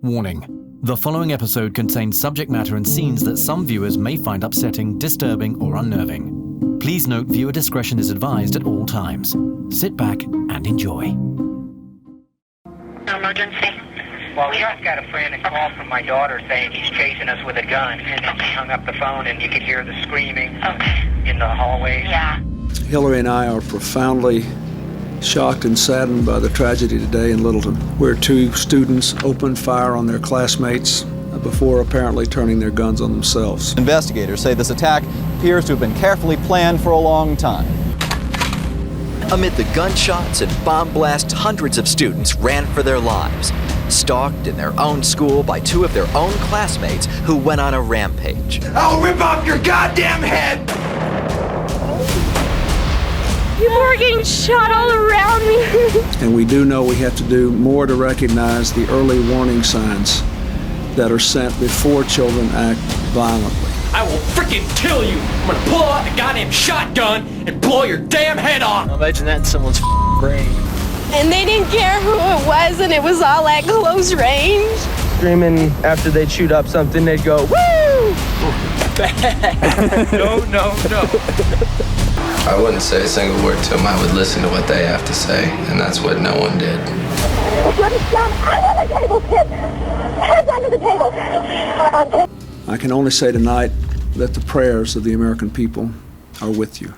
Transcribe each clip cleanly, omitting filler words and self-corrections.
Warning. The following episode contains subject matter and scenes that some viewers may find upsetting, disturbing, or unnerving. Please note viewer discretion is advised at all times. Sit back and enjoy. Emergency? Well, we just got a frantic call from my daughter saying he's chasing us with a gun. And then she hung up the phone and you could hear the screaming in the hallways. Yeah. Hillary and I are profoundly shocked and saddened by the tragedy today in Littleton, where two students opened fire on their classmates before apparently turning their guns on themselves. Investigators say this attack appears to have been carefully planned for a long time. Amid the gunshots and bomb blasts, hundreds of students ran for their lives, stalked in their own school by two of their own classmates who went on a rampage. I'll rip off your goddamn head! People are getting shot all around me. And we do know we have to do more to recognize the early warning signs that are sent before children act violently. I will freaking kill you! I'm gonna pull out a goddamn shotgun and blow your damn head off! Imagine that in someone's brain. And they didn't care who it was, and it was all at close range. Screaming after they'd shoot up something, they'd go, woo! No. I wouldn't say a single word to them. I would listen to what they have to say, and that's what no one did. Heads under the table. I can only say tonight that the prayers of the American people are with you.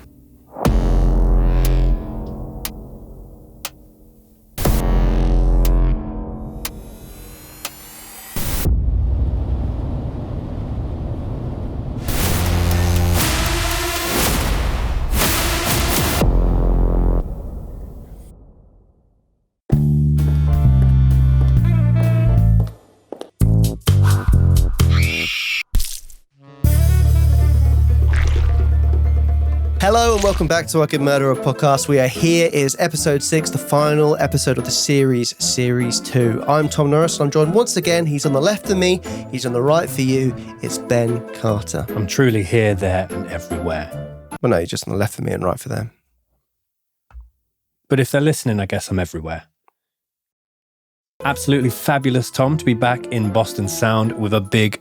Hello and welcome back to Our Good Murderer podcast. We are here. It is episode 6, the final episode of the series 2. I'm Tom Norris and I'm joined once again. He's on the left of me. He's on the right for you. It's Ben Carter. I'm truly here, there and everywhere. Well, no, you're just on the left for me and right for them. But if they're listening, I guess I'm everywhere. Absolutely fabulous, Tom, to be back in Boston Sound with a big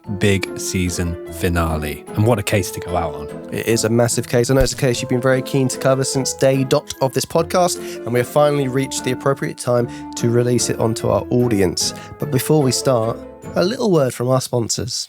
season finale. And what a case to go out on. It is a massive case. I know it's a case you've been very keen to cover since day dot of this podcast, and we have finally reached the appropriate time to release it onto our audience. But before we start, a little word from our sponsors.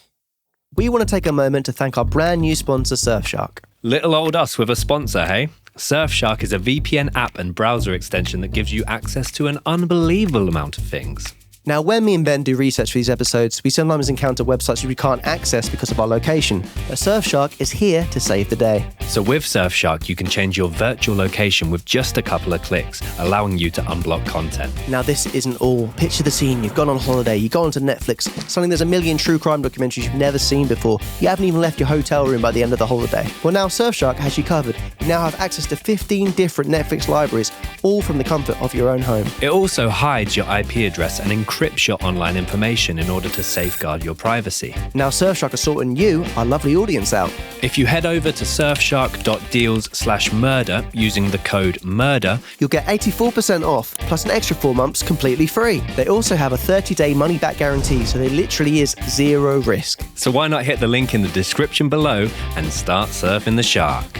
We want to take a moment to thank our brand new sponsor, Surfshark. Little old us with a sponsor, hey? Surfshark is a VPN app and browser extension that gives you access to an unbelievable amount of things. Now, when me and Ben do research for these episodes, we sometimes encounter websites we can't access because of our location. But Surfshark is here to save the day. So with Surfshark, you can change your virtual location with just a couple of clicks, allowing you to unblock content. Now, this isn't all. Picture the scene. You've gone on holiday, you go onto Netflix, suddenly there's a million true crime documentaries you've never seen before. You haven't even left your hotel room by the end of the holiday. Well, now Surfshark has you covered. You now have access to 15 different Netflix libraries, all from the comfort of your own home. It also hides your IP address and encrypts your online information in order to safeguard your privacy. Now Surfshark are sorting you, our lovely audience, out. If you head over to surfshark.deals/murder using the code MURDER, you'll get 84% off, plus an extra 4 months completely free. They also have a 30-day money-back guarantee, so there literally is zero risk. So why not hit the link in the description below and start surfing the shark?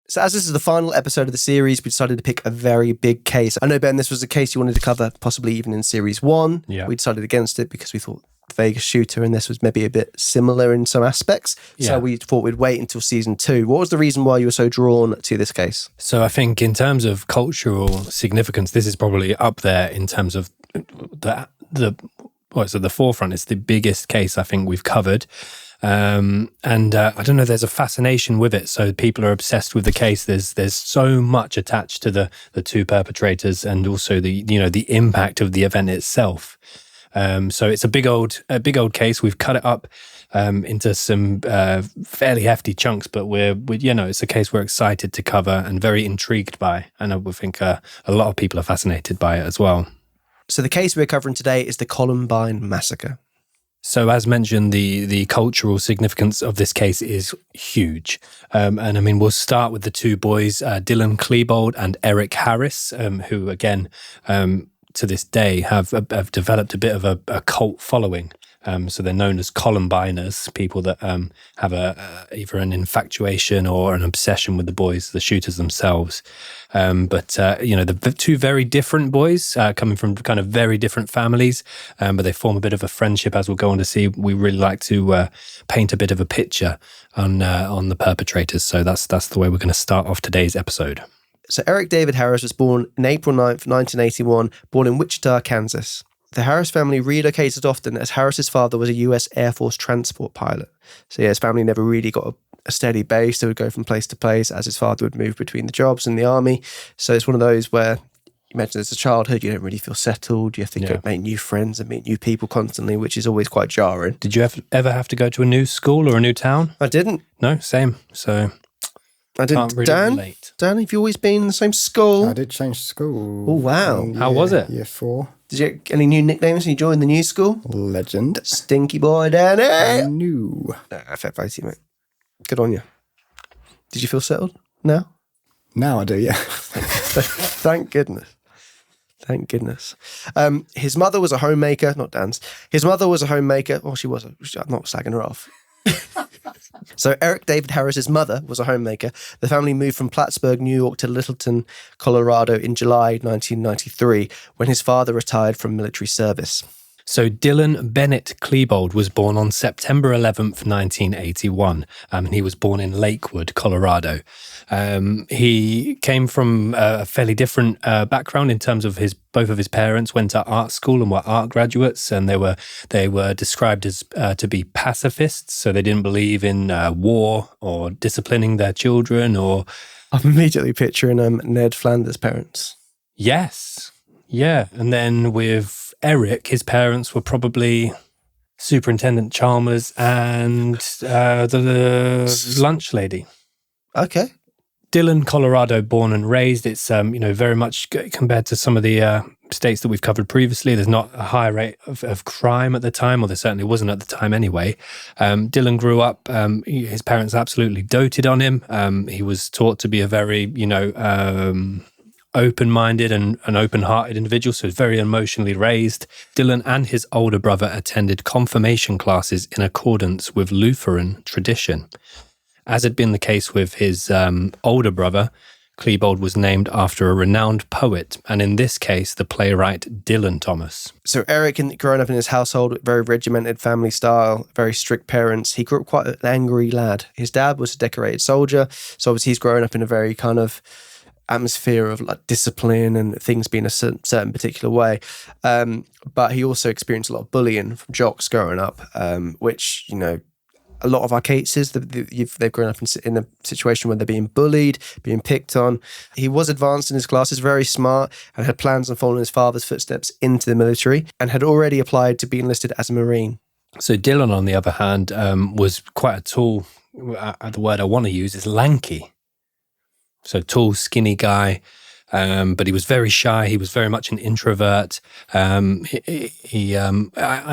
So as this is the final episode of the series, we decided to pick a very big case. I know, Ben, this was a case you wanted to cover possibly even in series 1. Yeah. We decided against it because we thought the Vegas shooter and this was maybe a bit similar in some aspects. Yeah. So we thought we'd wait until season 2. What was the reason why you were so drawn to this case? So I think in terms of cultural significance, this is probably up there in terms of the forefront. It's the biggest case I think we've covered. I don't know, there's a fascination with it. So people are obsessed with the case. There's so much attached to the two perpetrators and also the impact of the event itself. So it's a big old case. We've cut it up into some fairly hefty chunks, but it's a case we're excited to cover and very intrigued by. And I would think a lot of people are fascinated by it as well. So the case we're covering today is the Columbine Massacre. So as mentioned, the cultural significance of this case is huge. And I mean, we'll start with the two boys, Dylan Klebold and Eric Harris, who again, to this day have developed a bit of a cult following. So they're known as Columbiners, people that have either an infatuation or an obsession with the boys, the shooters themselves. But the two very different boys coming from kind of very different families, but they form a bit of a friendship, as we'll go on to see. We really like to paint a bit of a picture on the perpetrators. So that's the way we're going to start off today's episode. So Eric David Harris was born on April 9th, 1981, born in Wichita, Kansas. The Harris family relocated often as Harris's father was a US Air Force transport pilot. So his family never really got a steady base. They would go from place to place as his father would move between the jobs and the army. So it's one of those where, you imagine as a childhood, you don't really feel settled. You have to go make new friends and meet new people constantly, which is always quite jarring. Did you ever have to go to a new school or a new town? I didn't. No, same. So I didn't. Really relate. Dan, have you always been in the same school? I did change school. Oh, wow. How was it? Year 4. Did you get any new nicknames when you joined the new school? Legend. Stinky boy, Danny. New. Fair play to you, mate. Good on you. Did you feel settled now? Now I do, yeah. Thank goodness. Thank goodness. His mother was a homemaker, not Dan's. His mother was a homemaker. Well, she was. I'm not slagging her off. So Eric David Harris's mother was a homemaker. The family moved from Plattsburgh, New York to Littleton, Colorado in July 1993 when his father retired from military service. So Dylan Bennett Klebold was born on September 11th, 1981. He was born in Lakewood, Colorado. He came from a fairly different background in terms of both of his parents went to art school and were art graduates, and they were described as to be pacifists. So they didn't believe in war or disciplining their children. Or I'm immediately picturing Ned Flanders' parents. Yes, yeah, and then with Eric, his parents were probably Superintendent Chalmers and the lunch lady. Okay. Dillon, Colorado, born and raised. It's very much compared to some of the states that we've covered previously. There's not a high rate of crime at the time, or there certainly wasn't at the time anyway. Dillon grew up. His parents absolutely doted on him. He was taught to be a very open-minded and an open-hearted individual, so very emotionally raised. Dillon and his older brother attended confirmation classes in accordance with Lutheran tradition. As had been the case with his older brother, Klebold was named after a renowned poet, and in this case, the playwright Dylan Thomas. So Eric, growing up in his household, very regimented family style, very strict parents, he grew up quite an angry lad. His dad was a decorated soldier, so obviously he's growing up in a very kind of atmosphere of like discipline and things being a certain particular way. But he also experienced a lot of bullying from jocks growing up, which, a lot of our cases, they've grown up in a situation where they're being bullied, being picked on. He was advanced in his classes, very smart, and had plans on following his father's footsteps into the military, and had already applied to be enlisted as a Marine. So Dylan, on the other hand, was quite a tall, the word I want to use is lanky. So tall, skinny guy, but he was very shy. He was very much an introvert. I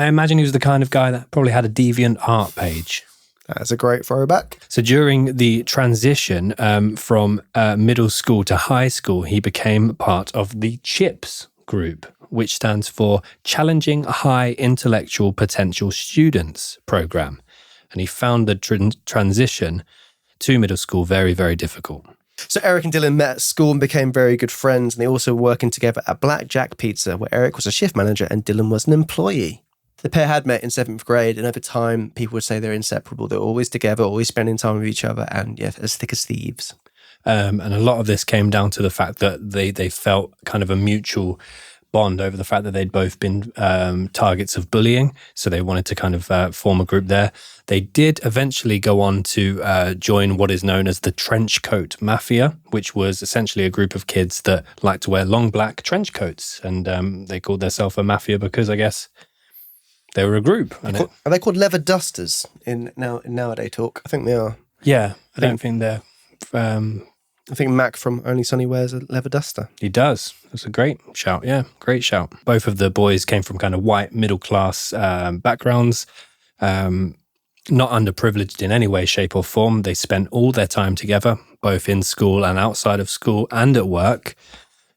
imagine he was the kind of guy that probably had a deviant art page. That's a great throwback. So during the transition from middle school to high school, he became part of the CHIPS group, which stands for Challenging High Intellectual Potential Students program. And he found the transition to middle school very, very difficult. So Eric and Dylan met at school and became very good friends, and they also were working together at Blackjack Pizza, where Eric was a shift manager and Dylan was an employee. The pair had met in 7th grade, and over time, people would say they're inseparable. They're always together, always spending time with each other, and yeah, as thick as thieves. And a lot of this came down to the fact that they felt kind of a mutual bond over the fact that they'd both been targets of bullying. So they wanted to kind of form a group there. They did eventually go on to join what is known as the Trenchcoat Mafia, which was essentially a group of kids that liked to wear long black trench coats. And they called themselves a mafia because I guess they were a group. Are they called leather dusters in nowadays talk? I think they are. Yeah, I don't think they're... I think Mac from Only Sonny wears a leather duster. He does. That's a great shout. Yeah, great shout. Both of the boys came from kind of white middle-class backgrounds, not underprivileged in any way, shape or form. They spent all their time together, both in school and outside of school and at work.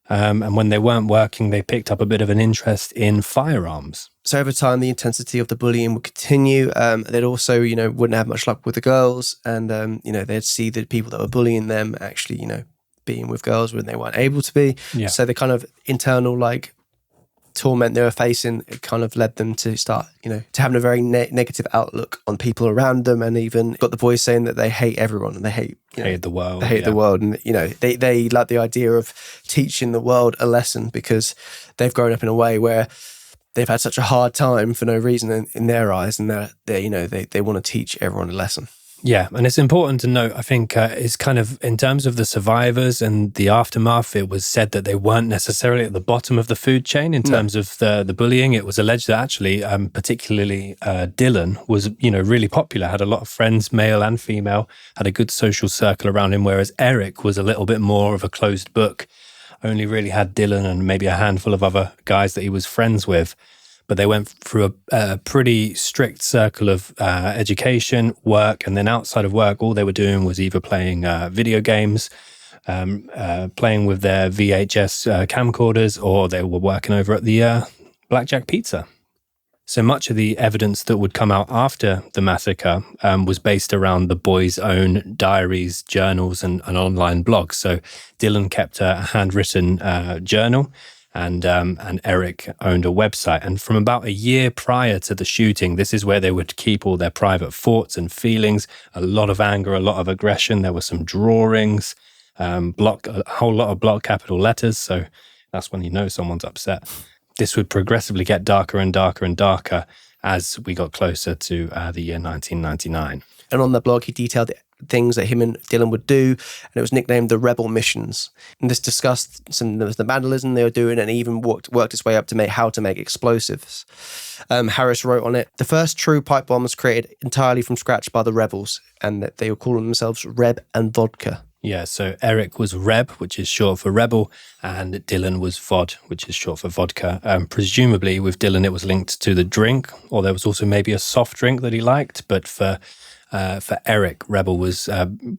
And when they weren't working, they picked up a bit of an interest in firearms. So over time, the intensity of the bullying would continue. They'd also, wouldn't have much luck with the girls. And, they'd see the people that were bullying them actually, being with girls when they weren't able to be. Yeah. So the kind of internal, torment they were facing, it kind of led them to start, to having a very negative outlook on people around them, and even got the boys saying that they hate everyone and they hate the world. They hate the world, and they like the idea of teaching the world a lesson, because they've grown up in a way where they've had such a hard time for no reason in their eyes, and they want to teach everyone a lesson. Yeah, and it's important to note, I think, is kind of in terms of the survivors and the aftermath, it was said that they weren't necessarily at the bottom of the food chain in terms of the bullying. It was alleged that actually, particularly Dylan was, really popular, had a lot of friends, male and female, had a good social circle around him, whereas Eric was a little bit more of a closed book, only really had Dylan and maybe a handful of other guys that he was friends with. But they went through a pretty strict circle of education, work, and then outside of work, all they were doing was either playing video games, playing with their VHS camcorders, or they were working over at the Blackjack Pizza. So much of the evidence that would come out after the massacre was based around the boys' own diaries, journals, and online blogs. So Dylan kept a handwritten journal, and Eric owned a website. And from about a year prior to the shooting, this is where they would keep all their private thoughts and feelings, a lot of anger, a lot of aggression. There were some drawings, a whole lot of block capital letters. So that's when you know someone's upset. This would progressively get darker and darker and darker as we got closer to the year 1999. And on the blog, he detailed things that him and Dylan would do, and it was nicknamed the Rebel Missions. And this discussed the vandalism they were doing, and even worked its way up to how to make explosives. Harris wrote on it, "The first true pipe bomb was created entirely from scratch by the rebels, and that they were calling themselves Reb and Vodka." Yeah, so Eric was Reb, which is short for rebel, and Dylan was Vod, which is short for vodka. Presumably with Dylan, it was linked to the drink, or there was also maybe a soft drink that he liked, but for Eric, rebel was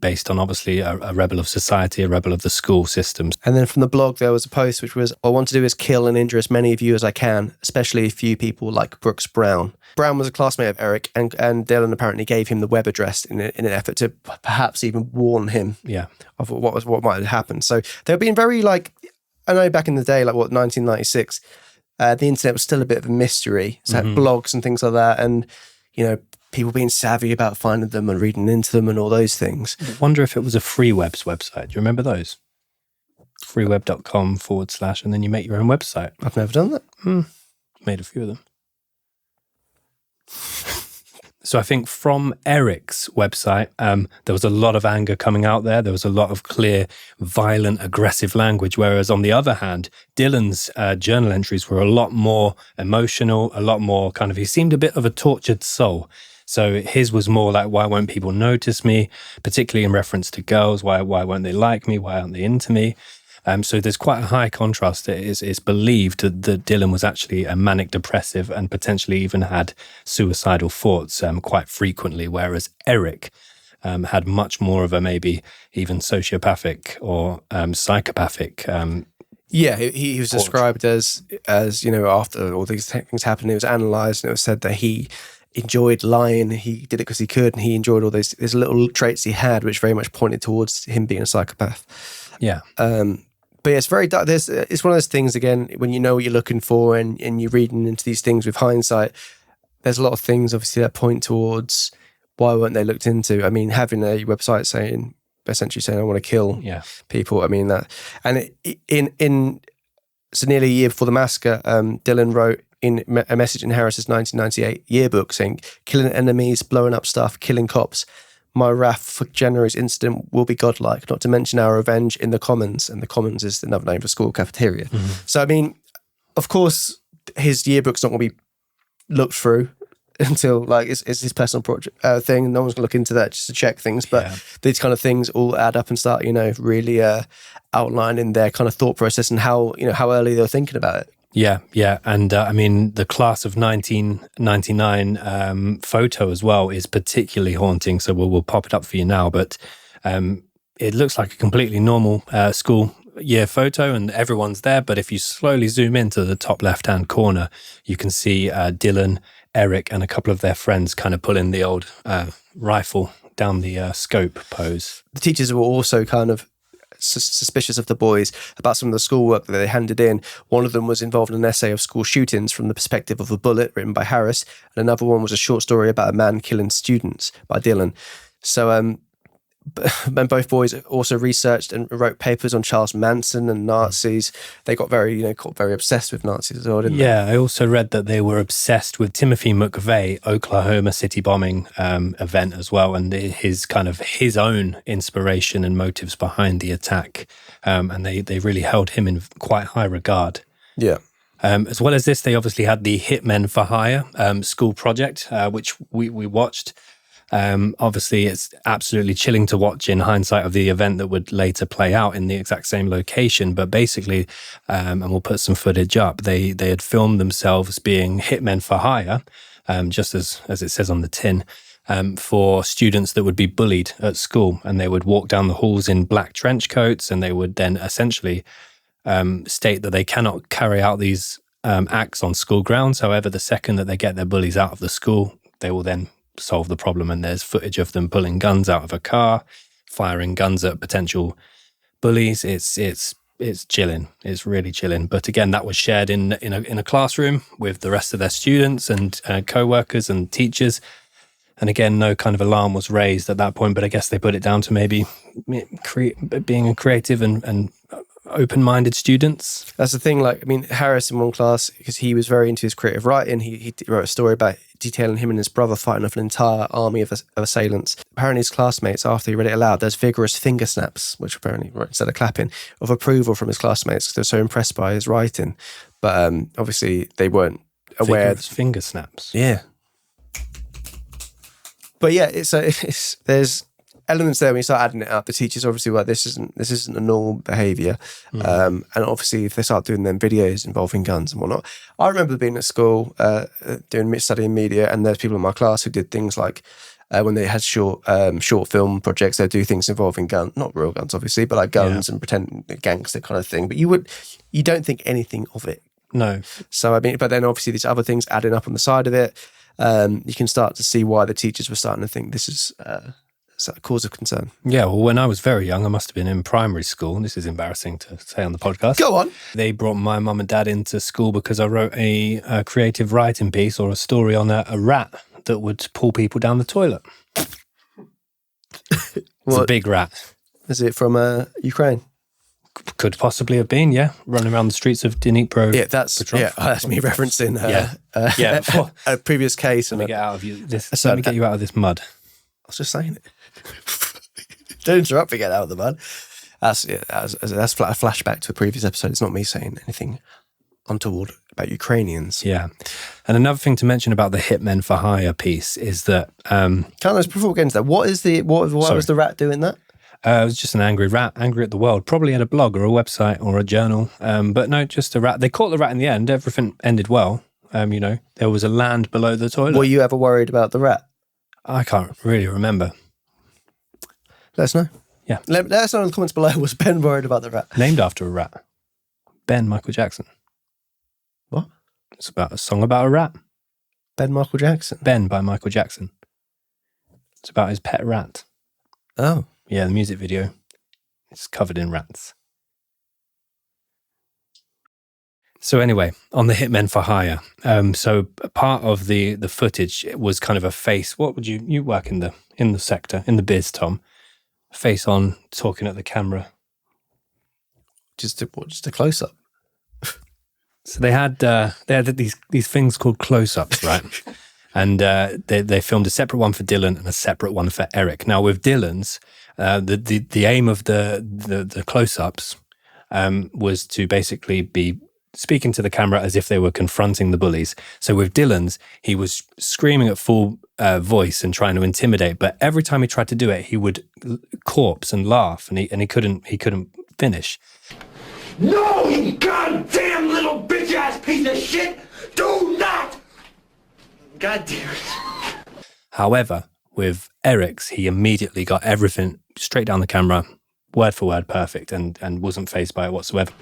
based on obviously a rebel of society, a rebel of the school systems. And then from the blog, there was a post which was, "What I want to do is kill and injure as many of you as I can, especially a few people like Brooks Brown." Brown was a classmate of Eric, and Dylan apparently gave him the web address in an effort to perhaps even warn him of what might have happened. So they were being very I know back in the day, 1996, the internet was still a bit of a mystery. So had blogs and things like that, and people being savvy about finding them and reading into them and all those things. I wonder if it was a FreeWeb's website. Do you remember those? freeweb.com / and then you make your own website. I've never done that. Made a few of them. So I think from Eric's website, there was a lot of anger coming out there. There was a lot of clear, violent, aggressive language. Whereas on the other hand, Dylan's journal entries were a lot more emotional, a lot more he seemed a bit of a tortured soul. So his was more like, why won't people notice me? Particularly in reference to girls. Why won't they like me? Why aren't they into me? So there's quite a high contrast. It's believed that Dylan was actually a manic depressive and potentially even had suicidal thoughts quite frequently, whereas Eric had much more of a maybe even sociopathic or psychopathic. He was described as after all these things happened, it was analysed and it was said that he enjoyed lying. He did it because he could, and he enjoyed all these little traits he had, which very much pointed towards him being a psychopath. Yeah. But yeah, it's very dark. It's one of those things, again, when you know what you're looking for and you're reading into these things with hindsight, there's a lot of things, obviously, that point towards why weren't they looked into. I mean, having a website essentially saying, I want to kill people, I mean, that. And so nearly a year before the massacre, Dylan wrote in a message in Harris's 1998 yearbook saying, "Killing enemies, blowing up stuff, killing cops. My wrath for January's incident will be godlike, not to mention our revenge in the Commons." And the Commons is another name for school cafeteria. So, I mean, of course, his yearbook's not going to be looked through until, it's his personal project thing. No one's going to look into that just to check things. But these kind of things all add up and start, really outlining their kind of thought process and how early they were thinking about it. Yeah. And I mean, the class of 1999 photo as well is particularly haunting. So we'll pop it up for you now. But it looks like a completely normal school year photo and everyone's there, but if you slowly zoom into the top left-hand corner, you can see Dylan, Eric, and a couple of their friends kind of pulling the old rifle down the scope pose. The teachers were also kind of suspicious of the boys about some of the schoolwork that they handed in. One of them was involved in an essay of school shootings from the perspective of a bullet written by Harris, and another one was a short story about a man killing students by Dylan. So and both boys also researched and wrote papers on Charles Manson and Nazis. They got very obsessed with Nazis as well, didn't they? Yeah, I also read that they were obsessed with Timothy McVeigh, Oklahoma City bombing event as well, and his own inspiration and motives behind the attack. And they really held him in quite high regard. Yeah. As well as this, they obviously had the Hitmen for Hire school project, which we watched. Obviously, it's absolutely chilling to watch in hindsight of the event that would later play out in the exact same location. But basically, and we'll put some footage up, they had filmed themselves being hitmen for hire, just as it says on the tin, for students that would be bullied at school. And they would walk down the halls in black trench coats, and they would then essentially state that they cannot carry out these acts on school grounds. However, the second that they get their bullies out of the school, they will then solve the problem. And there's footage of them pulling guns out of a car, firing guns at potential bullies. It's chilling. It's really chilling. But again, that was shared in a classroom with the rest of their students and co-workers and teachers. And again, no kind of alarm was raised at that point. But I guess they put it down to maybe being a creative and open-minded students. That's the thing. Like, I mean, Harris in one class, because he was very into his creative writing, he wrote a story about detailing him and his brother fighting off an entire army of assailants. Apparently his classmates, after he read it aloud, there's vigorous finger snaps, which apparently, instead of clapping, of approval from his classmates because they're so impressed by his writing. But obviously they weren't aware. Vigorous finger snaps. Yeah. But yeah, there's elements there when you start adding it up. The teachers obviously were like, this isn't a normal behaviour. And obviously if they start doing them videos involving guns and whatnot. I remember being at school studying media, and there's people in my class who did things like when they had short film projects, they'd do things involving guns, not real guns obviously, but like guns and pretend gangster kind of thing. But you don't think anything of it. No. So I mean, but then obviously these other things adding up on the side of it, you can start to see why the teachers were starting to think this is a cause of concern. Yeah, well, when I was very young, I must have been in primary school. This is embarrassing to say on the podcast. Go on. They brought my mum and dad into school because I wrote a creative writing piece or a story on a rat that would pull people down the toilet. It's a big rat. Is it from Ukraine? Could possibly have been, yeah. Running around the streets of Dnipro. Yeah, that's me referencing a previous case. Let me get you out of this mud. I was just saying it. Don't interrupt me, get out of the mud. That's a flashback to a previous episode. It's not me saying anything untoward about Ukrainians. Yeah. And another thing to mention about the Hitmen for Hire piece is that... before we get into that, what was the rat doing that? It was just an angry rat, angry at the world. Probably had a blog or a website or a journal. But no, just a rat. They caught the rat in the end. Everything ended well. There was a land below the toilet. Were you ever worried about the rat? I can't really remember. Let us know. Yeah. Let us know in the comments below. Was Ben worried about the rat? Named after a rat. Ben Michael Jackson. What? It's about a song about a rat. Ben Michael Jackson? Ben by Michael Jackson. It's about his pet rat. Oh. Yeah, the music video. It's covered in rats. So anyway, on the Hitmen for Hire. So part of the footage was kind of a face. What would you work in the sector, in the biz, Tom? Face on, talking at the camera. Just a close up. So they had these things called close ups, right? And they filmed a separate one for Dylan and a separate one for Eric. Now with Dylan's, the aim of the close ups was to basically be speaking to the camera as if they were confronting the bullies. So with Dylan's, he was screaming at full voice and trying to intimidate, but every time he tried to do it, he would corpse and laugh, and he couldn't finish. No, you goddamn little bitch-ass piece of shit! Do not! God damn it. However, with Eric's, he immediately got everything straight down the camera, word for word perfect and wasn't fazed by it whatsoever.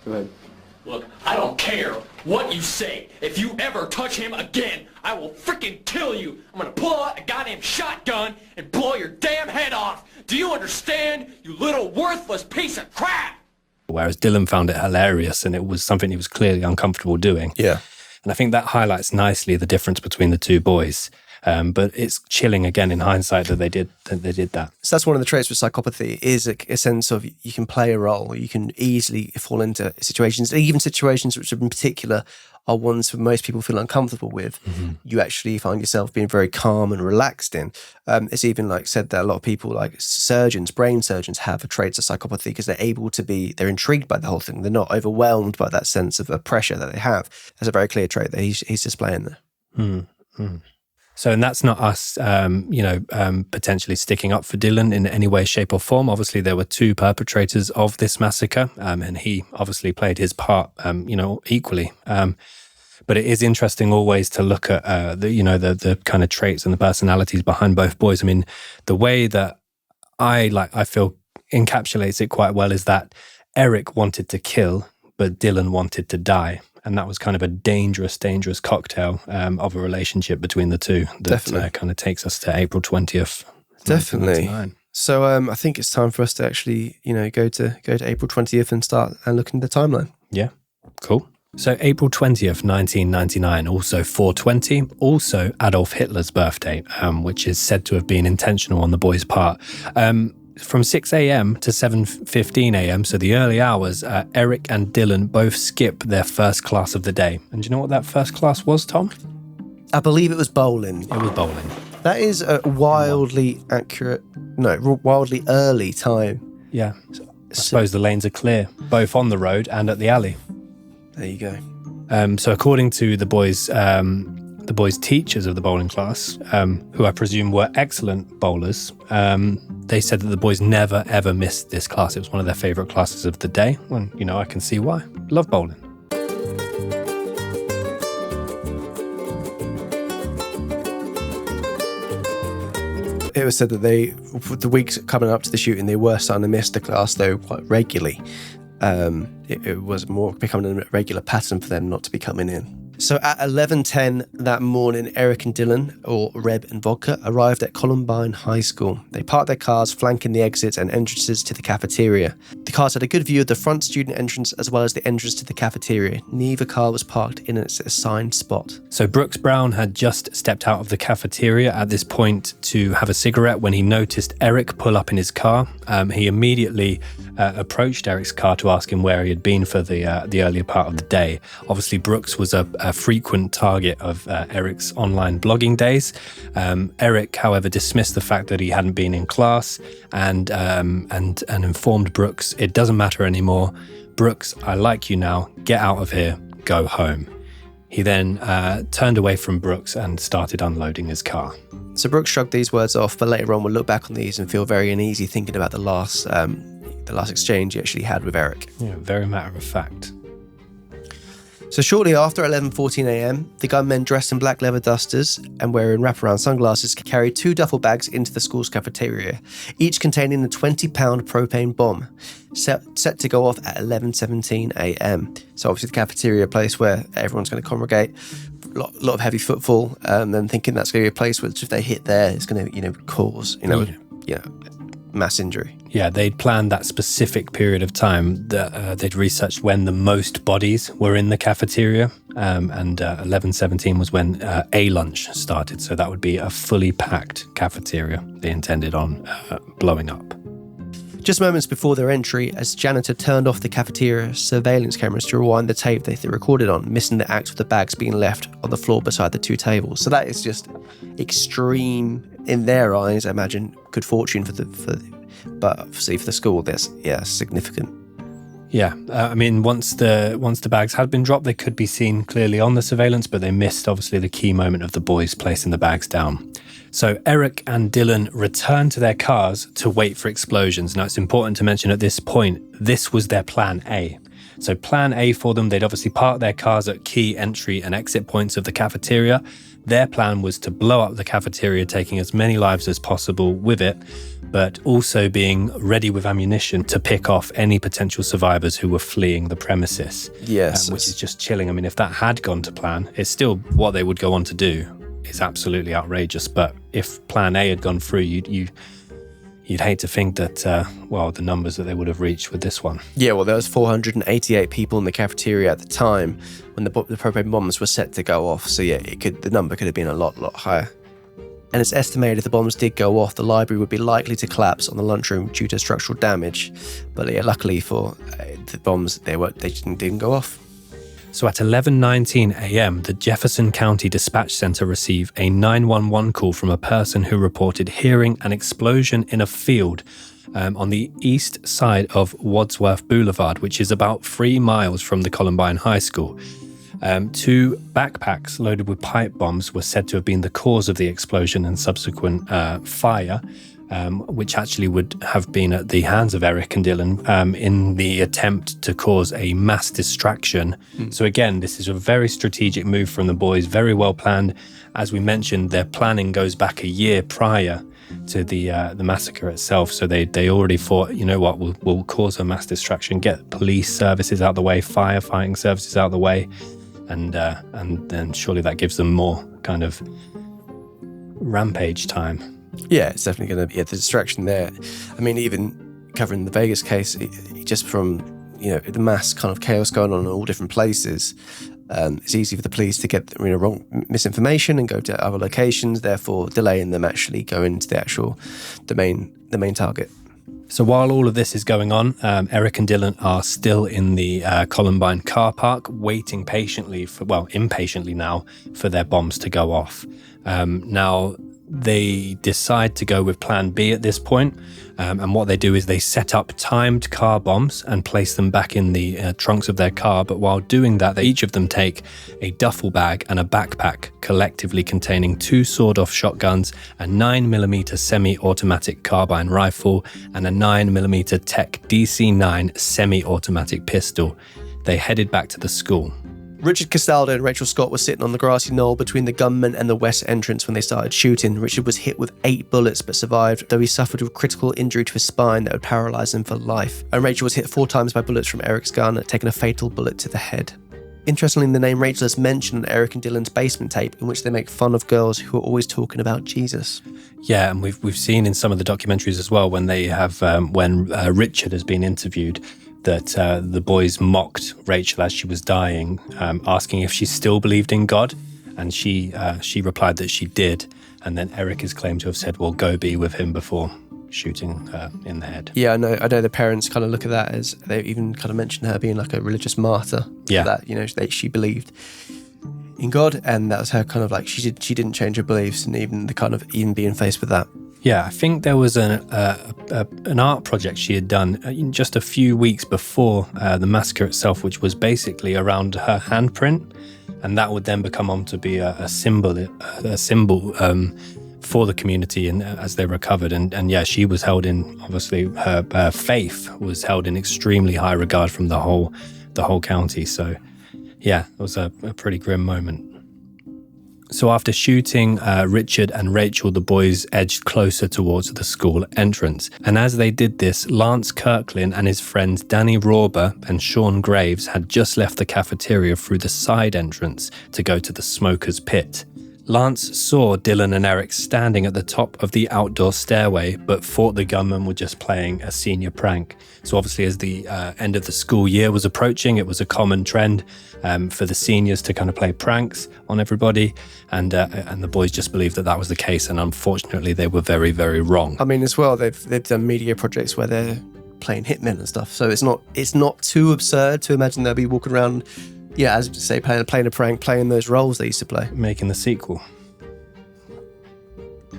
Go ahead. Look, I don't care what you say. If you ever touch him again, I will freaking kill you. I'm gonna pull out a goddamn shotgun and blow your damn head off. Do you understand, you little worthless piece of crap? Whereas Dylan found it hilarious, and it was something he was clearly uncomfortable doing. Yeah. And I think that highlights nicely the difference between the two boys. But it's chilling again in hindsight that they did that. So that's one of the traits with psychopathy, is a sense of you can play a role, you can easily fall into situations, even situations which in particular are ones that most people feel uncomfortable with. You actually find yourself being very calm and relaxed in. It's even like said that a lot of people, like surgeons, brain surgeons, have traits of psychopathy because they're intrigued by the whole thing. They're not overwhelmed by that sense of pressure that they have. That's a very clear trait that he's displaying there. So, and that's not us, potentially sticking up for Dylan in any way, shape or form. Obviously, there were two perpetrators of this massacre, and he obviously played his part, equally. But it is interesting always to look at, the kind of traits and the personalities behind both boys. I mean, the way that I feel encapsulates it quite well is that Eric wanted to kill, but Dylan wanted to die. And that was kind of a dangerous cocktail of a relationship between the two that kind of takes us to April 20th. Definitely. So I think it's time for us to actually, go to April 20th and start looking at the timeline. Yeah, cool. So April 20th, 1999, also 420, also Adolf Hitler's birthday, which is said to have been intentional on the boys' part. From 6 a.m. to 7:15 a.m., so the early hours, Eric and Dylan both skip their first class of the day. And do you know what that first class was, Tom? I believe it was bowling. It was bowling. That is a wildly early time. Yeah. I suppose the lanes are clear, both on the road and at the alley. There you go. So according to the boys' teachers of the bowling class, who I presume were excellent bowlers, they said that the boys never, ever missed this class. It was one of their favourite classes of the day. And, I can see why. Love bowling. It was said that the weeks coming up to the shooting, they were starting to miss the class, though, quite regularly. It was more becoming a regular pattern for them not to be coming in. So at 11:10 that morning, Eric and Dylan, or Reb and Vodka, arrived at Columbine High School. They parked their cars flanking the exits and entrances to the cafeteria. The cars had a good view of the front student entrance as well as the entrance to the cafeteria. Neither car was parked in its assigned spot. So Brooks Brown had just stepped out of the cafeteria at this point to have a cigarette when he noticed Eric pull up in his car. He immediately approached Eric's car to ask him where he had been for the earlier part of the day. Obviously, Brooks was a frequent target of Eric's online blogging days. Eric, however, dismissed the fact that he hadn't been in class and informed Brooks, "It doesn't matter anymore. Brooks, I like you now. Get out of here. Go home." He then turned away from Brooks and started unloading his car. So Brooks shrugged these words off, but later on we'll look back on these and feel very uneasy thinking about the last exchange he actually had with Eric. Yeah, very matter of fact. So shortly after 11:14 a.m, the gunmen dressed in black leather dusters and wearing wraparound sunglasses carried 2 duffel bags into the school's cafeteria, each containing a 20-pound propane bomb, set to go off at 11:17 a.m. So obviously the cafeteria, a place where everyone's going to congregate, a lot of heavy footfall, and thinking that's going to be a place which if they hit there, it's going to cause mass injury. Yeah, they'd planned that specific period of time that they'd researched when the most bodies were in the cafeteria, and 11:17 was when a lunch started. So that would be a fully packed cafeteria they intended on blowing up. Just moments before their entry, as janitor turned off the cafeteria surveillance cameras to rewind the tape they recorded on, missing the act of the bags being left on the floor beside the 2 tables. So that is just extreme, in their eyes, I imagine, good fortune but obviously for the school, that's significant. Yeah, I mean, once the bags had been dropped, they could be seen clearly on the surveillance, but they missed obviously the key moment of the boys placing the bags down. So Eric and Dylan returned to their cars to wait for explosions. Now, it's important to mention at this point, this was their plan A. So plan A for them, they'd obviously park their cars at key entry and exit points of the cafeteria. Their plan was to blow up the cafeteria, taking as many lives as possible with it. but also being ready with ammunition to pick off any potential survivors who were fleeing the premises. Yes. Which is just chilling. I mean, if that had gone to plan, it's still what they would go on to do. It's absolutely outrageous. But if plan A had gone through, you'd hate to think that, the numbers that they would have reached with this one. Yeah, well, there was 488 people in the cafeteria at the time when the propane bombs were set to go off. So yeah, the number could have been a lot higher. And it's estimated if the bombs did go off, the library would be likely to collapse on the lunchroom due to structural damage. But yeah, luckily for the bombs, they didn't go off. So at 11:19 a.m., the Jefferson County Dispatch Center received a 911 call from a person who reported hearing an explosion in a field on the east side of Wadsworth Boulevard, which is about 3 miles from the Columbine High School. 2 backpacks loaded with pipe bombs were said to have been the cause of the explosion and subsequent fire, which actually would have been at the hands of Eric and Dylan in the attempt to cause a mass distraction. So again, this is a very strategic move from the boys, very well planned. As we mentioned, their planning goes back a year prior to the massacre itself. So they already thought, you know what, we'll cause a mass distraction, get police services out the way, firefighting services out the way, and then surely that gives them more kind of rampage time. Yeah, it's definitely going to be the distraction there. I mean, even covering the Vegas case, just from the mass kind of chaos going on in all different places, it's easy for the police to get wrong misinformation and go to other locations, therefore delaying them actually going to the main target. So while all of this is going on, Eric and Dylan are still in the Columbine car park, waiting impatiently now, for their bombs to go off. Now, they decide to go with plan B at this point, and what they do is they set up timed car bombs and place them back in the trunks of their car. But while doing that, each of them take a duffel bag and a backpack, collectively containing 2 sawed-off shotguns, a 9mm semi-automatic carbine rifle, and a 9mm Tech DC-9 semi-automatic pistol. They headed back to the school. Richard Castaldo and Rachel Scott were sitting on the grassy knoll between the gunman and the west entrance when they started shooting. Richard was hit with 8 bullets but survived, though he suffered a critical injury to his spine that would paralyse him for life. And Rachel was hit 4 times by bullets from Eric's gun, taking a fatal bullet to the head. Interestingly, the name Rachel is mentioned on Eric and Dylan's basement tape, in which they make fun of girls who are always talking about Jesus. Yeah, and we've seen in some of the documentaries as well when they have when Richard has been interviewed, that the boys mocked Rachel as she was dying, asking if she still believed in God, and she replied that she did, and then Eric is claimed to have said, well, go be with him, before shooting her in the head. Yeah, I know the parents kind of look at that as, they even kind of mentioned her being like a religious martyr. Yeah. That she believed in God, and that was her kind of like, she didn't change her beliefs, and even being faced with that. Yeah, I think there was an art project she had done just a few weeks before the massacre itself, which was basically around her handprint, and that would then become on to be a symbol for the community and as they recovered. And yeah, she was held in, obviously her faith was held in extremely high regard from the whole county. So yeah, it was a pretty grim moment. So after shooting Richard and Rachel, the boys edged closer towards the school entrance. And as they did this, Lance Kirkland and his friends Danny Rauber and Sean Graves had just left the cafeteria through the side entrance to go to the smoker's pit. Lance saw Dylan and Eric standing at the top of the outdoor stairway, but thought the gunmen were just playing a senior prank. So obviously, as the end of the school year was approaching, it was a common trend for the seniors to kind of play pranks on everybody, and the boys just believed that was the case, and unfortunately, they were very, very wrong. I mean, as well, they've done media projects where they're playing hitmen and stuff, so it's not too absurd to imagine they'll be walking around. Yeah, as you say, playing a prank, playing those roles they used to play. Making the sequel.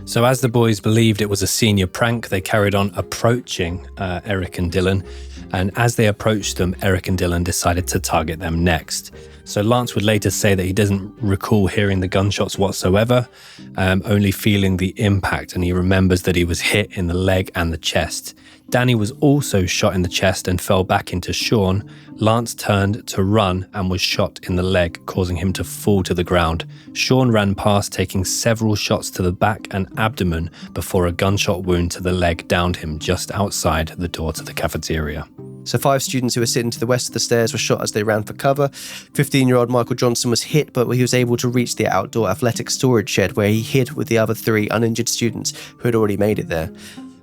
So as the boys believed it was a senior prank, they carried on approaching Eric and Dylan. And as they approached them, Eric and Dylan decided to target them next. So Lance would later say that he doesn't recall hearing the gunshots whatsoever, only feeling the impact. And he remembers that he was hit in the leg and the chest. Danny was also shot in the chest and fell back into Cian. Lance turned to run and was shot in the leg, causing him to fall to the ground. Cian ran past, taking several shots to the back and abdomen before a gunshot wound to the leg downed him just outside the door to the cafeteria. So 5 students who were sitting to the west of the stairs were shot as they ran for cover. 15-year-old Michael Johnson was hit, but he was able to reach the outdoor athletic storage shed where he hid with the other 3 uninjured students who had already made it there.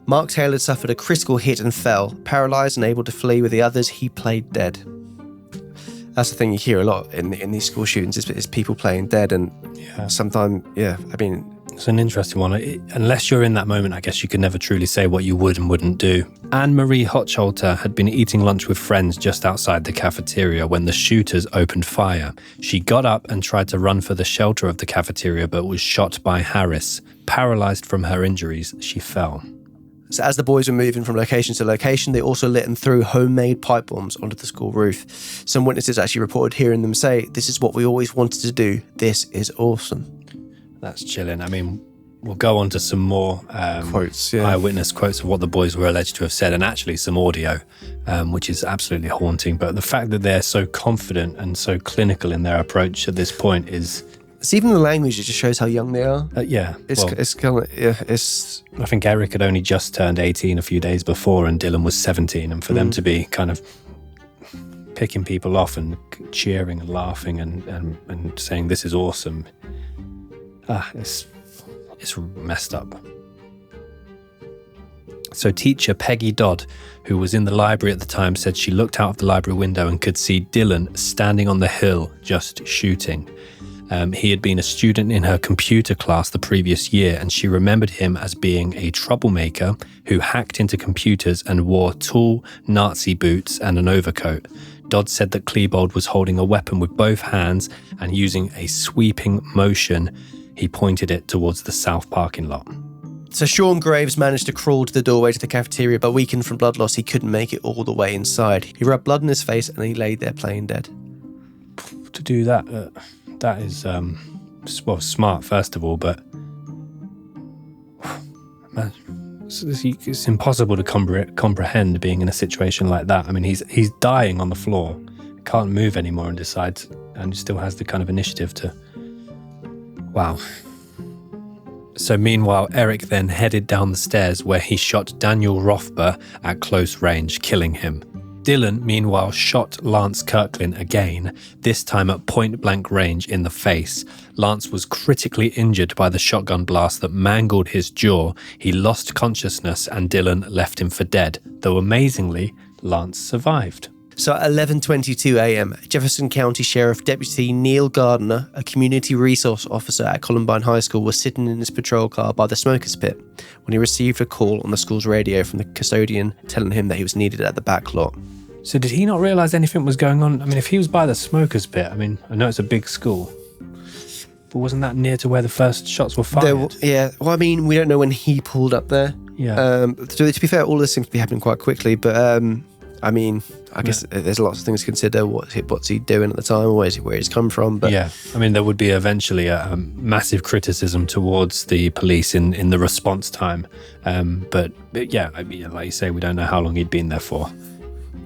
Mark Taylor had suffered a critical hit and fell. Paralysed and able to flee with the others, he played dead. That's the thing you hear a lot in these school shootings is people playing dead, and sometimes, it's an interesting one. Unless you're in that moment, I guess you can never truly say what you would and wouldn't do. Anne-Marie Hochhalter had been eating lunch with friends just outside the cafeteria when the shooters opened fire. She got up and tried to run for the shelter of the cafeteria, but was shot by Harris. Paralysed from her injuries, she fell. So as the boys were moving from location to location, they also lit and threw homemade pipe bombs onto the school roof. Some witnesses actually reported hearing them say, "This is what we always wanted to do. This is awesome." That's chilling. I mean, we'll go on to some more quotes, eyewitness quotes of what the boys were alleged to have said, and actually some audio, which is absolutely haunting. But the fact that they're so confident and so clinical in their approach at this point is... It's even the language, it just shows how young they are. It's kind of, it's... I think Eric had only just turned 18 a few days before, and Dylan was 17, and for them to be kind of picking people off and cheering and laughing and saying this is awesome, it's messed up. So teacher Peggy Dodd, who was in the library at the time, said she looked out of the library window and could see Dylan standing on the hill just shooting. He had been a student in her computer class the previous year, and she remembered him as being a troublemaker who hacked into computers and wore tall Nazi boots and an overcoat. Dodd said that Klebold was holding a weapon with both hands, and using a sweeping motion, he pointed it towards the south parking lot. So Sean Graves managed to crawl to the doorway to the cafeteria, but weakened from blood loss, he couldn't make it all the way inside. He rubbed blood on his face and he laid there playing dead. To do that, that is, smart, first of all, but man, it's impossible to comprehend being in a situation like that. I mean, he's dying on the floor, can't move anymore, and decides, and still has the kind of initiative to... Wow. So meanwhile, Eric then headed down the stairs where he shot Daniel Rothber at close range, killing him. Dylan, meanwhile, shot Lance Kirkland again, this time at point-blank range in the face. Lance was critically injured by the shotgun blast that mangled his jaw. He lost consciousness and Dylan left him for dead, though amazingly, Lance survived. So at 11:22 a.m, Jefferson County Sheriff Deputy Neil Gardner, a community resource officer at Columbine High School, was sitting in his patrol car by the smoker's pit when he received a call on the school's radio from the custodian telling him that he was needed at the back lot. So did he not realise anything was going on? I mean, if he was by the smoker's pit, I mean, I know it's a big school, but wasn't that near to where the first shots were fired? Well, I mean, we don't know when he pulled up there. Yeah. To be fair, all this seems to be happening quite quickly, but... I mean, I guess there's lots of things to consider. What's he doing at the time? Where he's come from? But yeah, I mean, there would be eventually a massive criticism towards the police in the response time. But yeah, I mean, like you say, we don't know how long he'd been there for.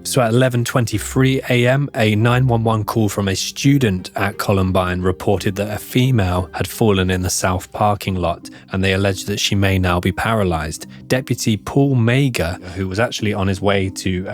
So at 11:23 a.m, a 911 call from a student at Columbine reported that a female had fallen in the south parking lot, and they alleged that she may now be paralysed. Deputy Paul Mager, who was actually on his way to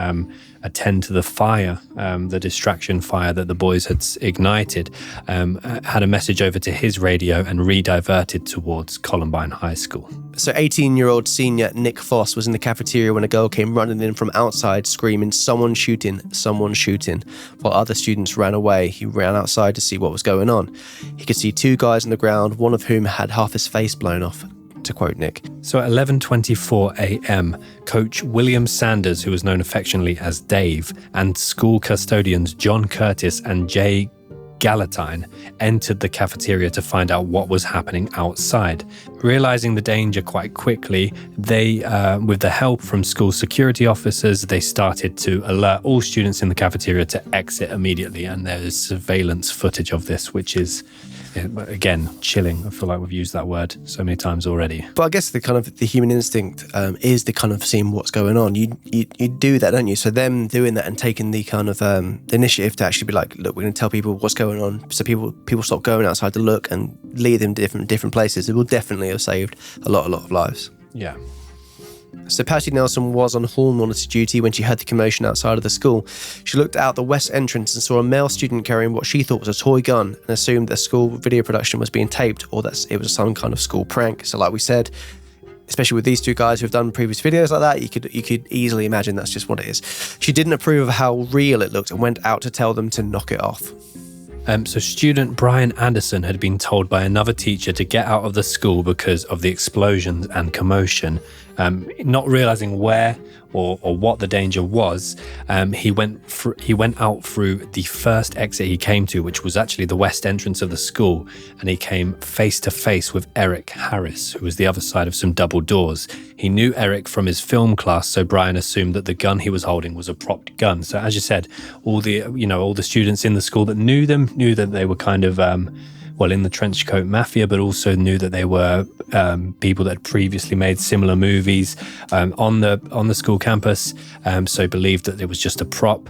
attend to the fire, the distraction fire that the boys had ignited, had a message over to his radio and rediverted towards Columbine High School. So 18-year-old senior Nick Foss was in the cafeteria when a girl came running in from outside screaming, "Someone shooting, someone shooting." While other students ran away, he ran outside to see what was going on. He could see 2 guys on the ground, one of whom had half his face blown off, to quote Nick. So at 11:24 a.m, Coach William Sanders, who was known affectionately as Dave, and school custodians John Curtis and Jay Galatine entered the cafeteria to find out what was happening outside. Realizing the danger quite quickly, they, with the help from school security officers, they started to alert all students in the cafeteria to exit immediately, and there is surveillance footage of this, which is again, chilling. I feel like we've used that word so many times already. But I guess the human instinct is the kind of seeing what's going on. You do that, don't you? So them doing that and taking the kind of the initiative to actually be like, look, we're going to tell people what's going on, so people stop going outside to look and lead them to different places. It will definitely have saved a lot of lives. Yeah. So Patchy Nelson was on hall monitor duty when she heard the commotion outside of the school. She looked out the west entrance and saw a male student carrying what she thought was a toy gun and assumed that school video production was being taped or that it was some kind of school prank. So like we said, especially with these two guys who've done previous videos like that, you could easily imagine that's just what it is. She didn't approve of how real it looked and went out to tell them to knock it off. So student Brian Anderson had been told by another teacher to get out of the school because of the explosions and commotion. Not realizing where or what the danger was, he went out through the first exit he came to, which was actually the west entrance of the school, and he came face to face with Eric Harris, who was the other side of some double doors. He knew Eric from his film class, so Brian assumed that the gun he was holding was a propped gun. So as you said, all the students in the school that knew that they were kind of in the Trenchcoat Mafia, but also knew that they were people that had previously made similar movies on the school campus, so believed that it was just a prop.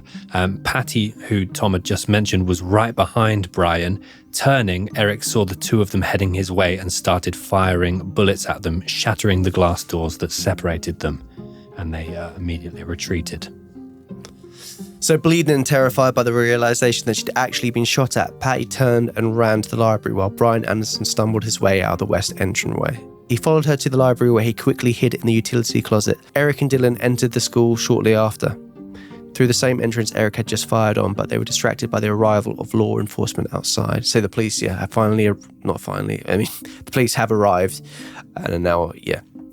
Patty, who Tom had just mentioned, was right behind Brian. Turning, Eric saw the two of them heading his way and started firing bullets at them, shattering the glass doors that separated them, and they immediately retreated. So bleeding and terrified by the realisation that she'd actually been shot at, Patty turned and ran to the library while Brian Anderson stumbled his way out of the west entranceway. He followed her to the library where he quickly hid in the utility closet. Eric and Dylan entered the school shortly after. Through the same entrance Eric had just fired on, but they were distracted by the arrival of law enforcement outside. So the police, the police have arrived and now,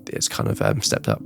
it's kind of stepped up.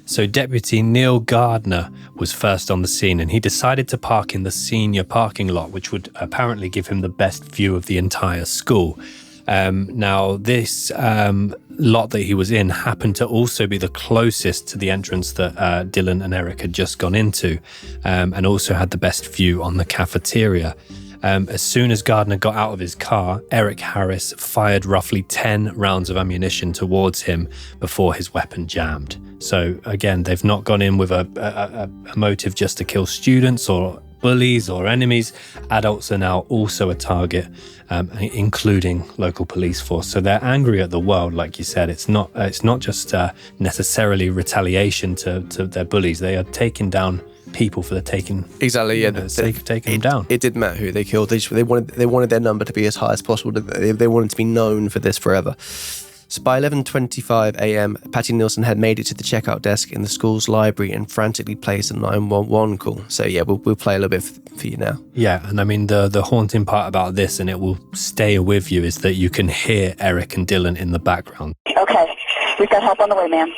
So Deputy Neil Gardner was first on the scene, and he decided to park in the senior parking lot, which would apparently give him the best view of the entire school. Now, this lot that he was in happened to also be the closest to the entrance that Dylan and Eric had just gone into, and also had the best view on the cafeteria. As soon as Gardner got out of his car, Eric Harris fired roughly 10 rounds of ammunition towards him before his weapon jammed. So again, they've not gone in with a motive just to kill students or bullies or enemies. Adults are now also a target, including local police force. So they're angry at the world, like you said. It's not just necessarily retaliation to their bullies. They are taking down people for the taking. Exactly, yeah. Sake of taking them down. It didn't matter who they killed. They wanted their number to be as high as possible. They wanted to be known for this forever. So by 11:25 a.m., Patchy Nelson had made it to the checkout desk in the school's library and frantically placed a 911 call. So yeah, we'll play a little bit for you now. Yeah, and I mean the haunting part about this, and it will stay with you, is that you can hear Eric and Dylan in the background. Okay, we've got help on the way, ma'am.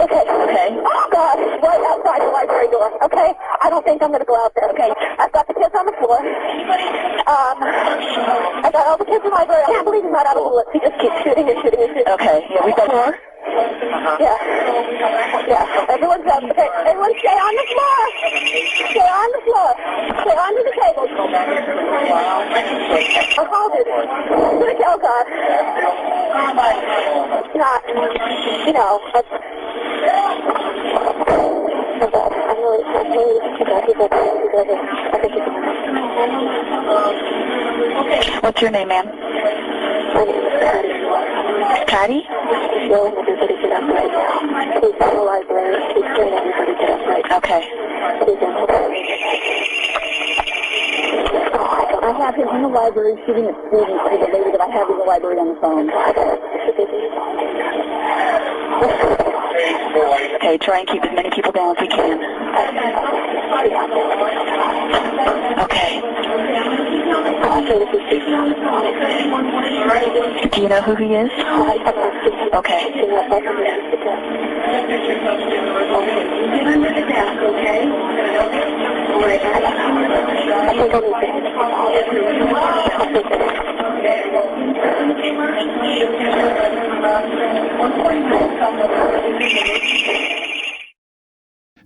Okay. Oh God, right outside the library door. Okay, I don't think I'm going to go out there. Okay, I've got the kids on the floor. I got all the kids in the library. I can't believe he's not out of bullets. He just keeps shooting and shooting and shooting. Okay, yeah, we've got more. Yeah. Everyone's up. Okay, everyone stay on the floor. Stay on the floor. Stay under the table. I'll hold it. Oh God. Not, What's your name, ma'am? My name is Patty. Patty? Yelling everybody get up right now. Please go to the library. Please scream everybody get up right now. Okay. Please I have him in the library shooting at students for the lady that I have in the library on the phone. Okay, try and keep as many people down as we can. Okay. Do you know who he is? Okay.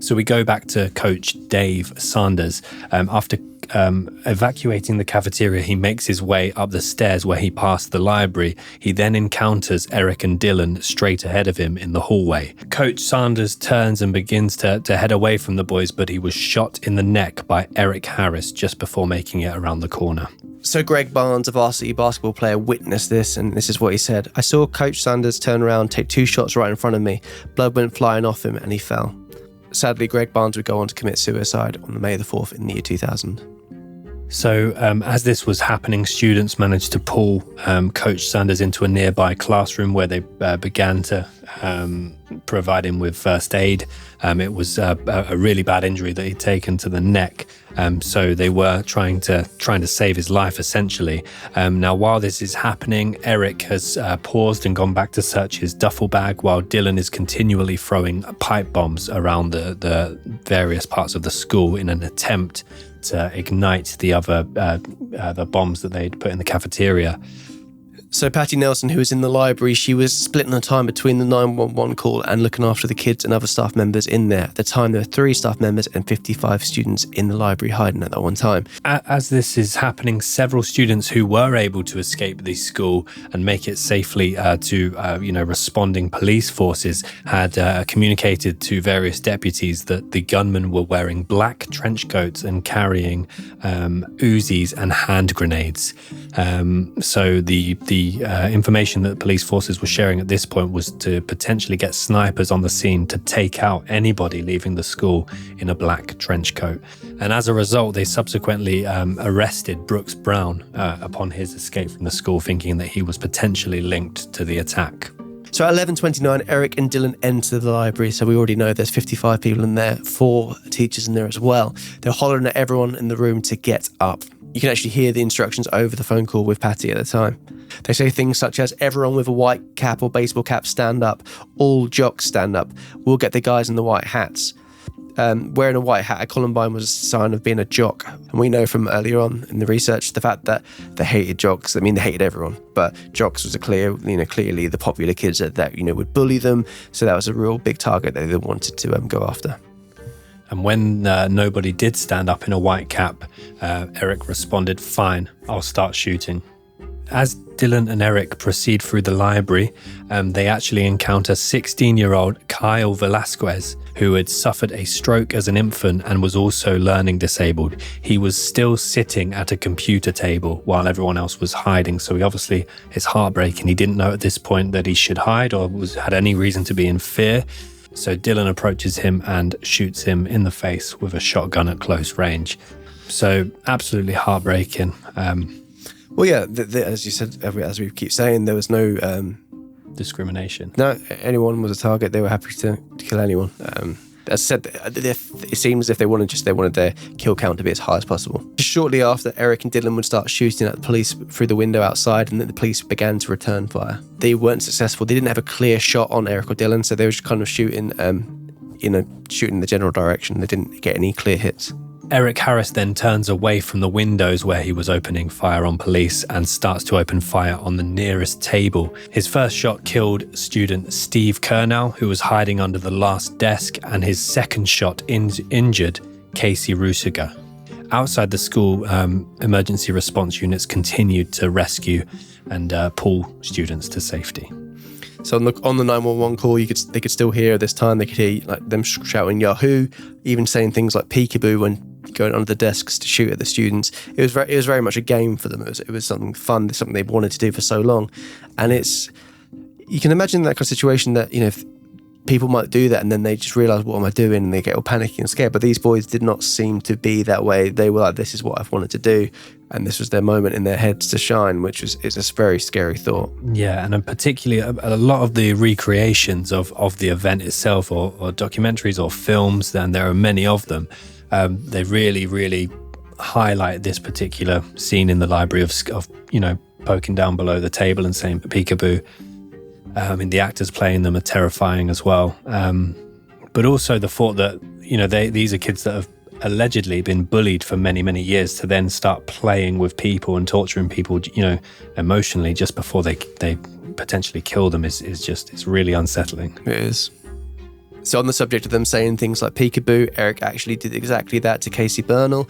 So we go back to Coach Dave Sanders. After evacuating the cafeteria, he makes his way up the stairs where he passed the library. He then encounters Eric and Dylan straight ahead of him in the hallway. Coach Sanders turns and begins to head away from the boys, but he was shot in the neck by Eric Harris just before making it around the corner. So Greg Barnes, a varsity basketball player, witnessed this, and this is what he said. "I saw Coach Sanders turn around, take 2 shots right in front of me. Blood went flying off him and he fell." Sadly, Greg Barnes would go on to commit suicide on May the 4th in the year 2000. So as this was happening, students managed to pull Coach Sanders into a nearby classroom where they began to provide him with first aid. It was a really bad injury that he'd taken to the neck. So they were trying to save his life, essentially. Now, while this is happening, Eric has paused and gone back to search his duffel bag, while Dylan is continually throwing pipe bombs around the various parts of the school in an attempt to ignite the bombs that they'd put in the cafeteria. So Patchy Nelson, who was in the library, she was splitting her time between the 911 call and looking after the kids and other staff members in there. At the time, there were 3 staff members and 55 students in the library hiding at that one time. As this is happening, several students who were able to escape the school and make it safely to responding police forces had communicated to various deputies that the gunmen were wearing black trench coats and carrying Uzis and hand grenades. So the information that police forces were sharing at this point was to potentially get snipers on the scene to take out anybody leaving the school in a black trench coat. And as a result, they subsequently arrested Brooks Brown upon his escape from the school, thinking that he was potentially linked to the attack. So at 11:29, Eric and Dylan enter the library. So we already know there's 55 people in there, 4 teachers in there as well. They're hollering at everyone in the room to get up. You can actually hear the instructions over the phone call with Patty at the time. They say things such as, "Everyone with a white cap or baseball cap, stand up. All jocks, stand up. We'll get the guys in the white hats." Wearing a white hat at Columbine was a sign of being a jock. And we know from earlier on in the research the fact that they hated jocks. I mean, they hated everyone, but jocks was clearly the popular kids that would bully them. So that was a real big target that they wanted to go after. And when nobody did stand up in a white cap, Eric responded, "Fine, I'll start shooting." As Dylan and Eric proceed through the library, they actually encounter 16-year-old Kyle Velasquez, who had suffered a stroke as an infant and was also learning disabled. He was still sitting at a computer table while everyone else was hiding, so it's heartbreaking. He didn't know at this point that he should hide or had any reason to be in fear. So Dylan approaches him and shoots him in the face with a shotgun at close range. So absolutely heartbreaking. Well, yeah, as you said, as we keep saying, there was no discrimination. No, anyone was a target. They were happy to kill anyone. As I said, it seems as if they wanted their kill count to be as high as possible. Just shortly after, Eric and Dylan would start shooting at the police through the window outside, and then the police began to return fire. They weren't successful. They didn't have a clear shot on Eric or Dylan, so they were just kind of shooting, shooting in the general direction. They didn't get any clear hits. Eric Harris then turns away from the windows where he was opening fire on police and starts to open fire on the nearest table. His first shot killed student Steve Kernow, who was hiding under the last desk, and his second shot injured Casey Rusiger. Outside the school, emergency response units continued to rescue and pull students to safety. So on the 911 call, they could still hear this time. They could hear them shouting Yahoo, even saying things like peekaboo when going under the desks to shoot at the students. It was very much a game for them. It was something fun, something they wanted to do for so long. And you can imagine that kind of situation that, if people might do that and then they just realise, what am I doing? And they get all panicky and scared. But these boys did not seem to be that way. They were like, this is what I've wanted to do. And this was their moment in their heads to shine, which is a very scary thought. Yeah, and particularly a lot of the recreations of the event itself or documentaries or films, and there are many of them, they really, really highlight this particular scene in the library of poking down below the table and saying peekaboo. The actors playing them are terrifying as well. But also the thought that, these are kids that have allegedly been bullied for many, many years to then start playing with people and torturing people, emotionally just before they potentially kill them it's really unsettling. It is. So on the subject of them saying things like peekaboo, Eric actually did exactly that to Casey Bernal.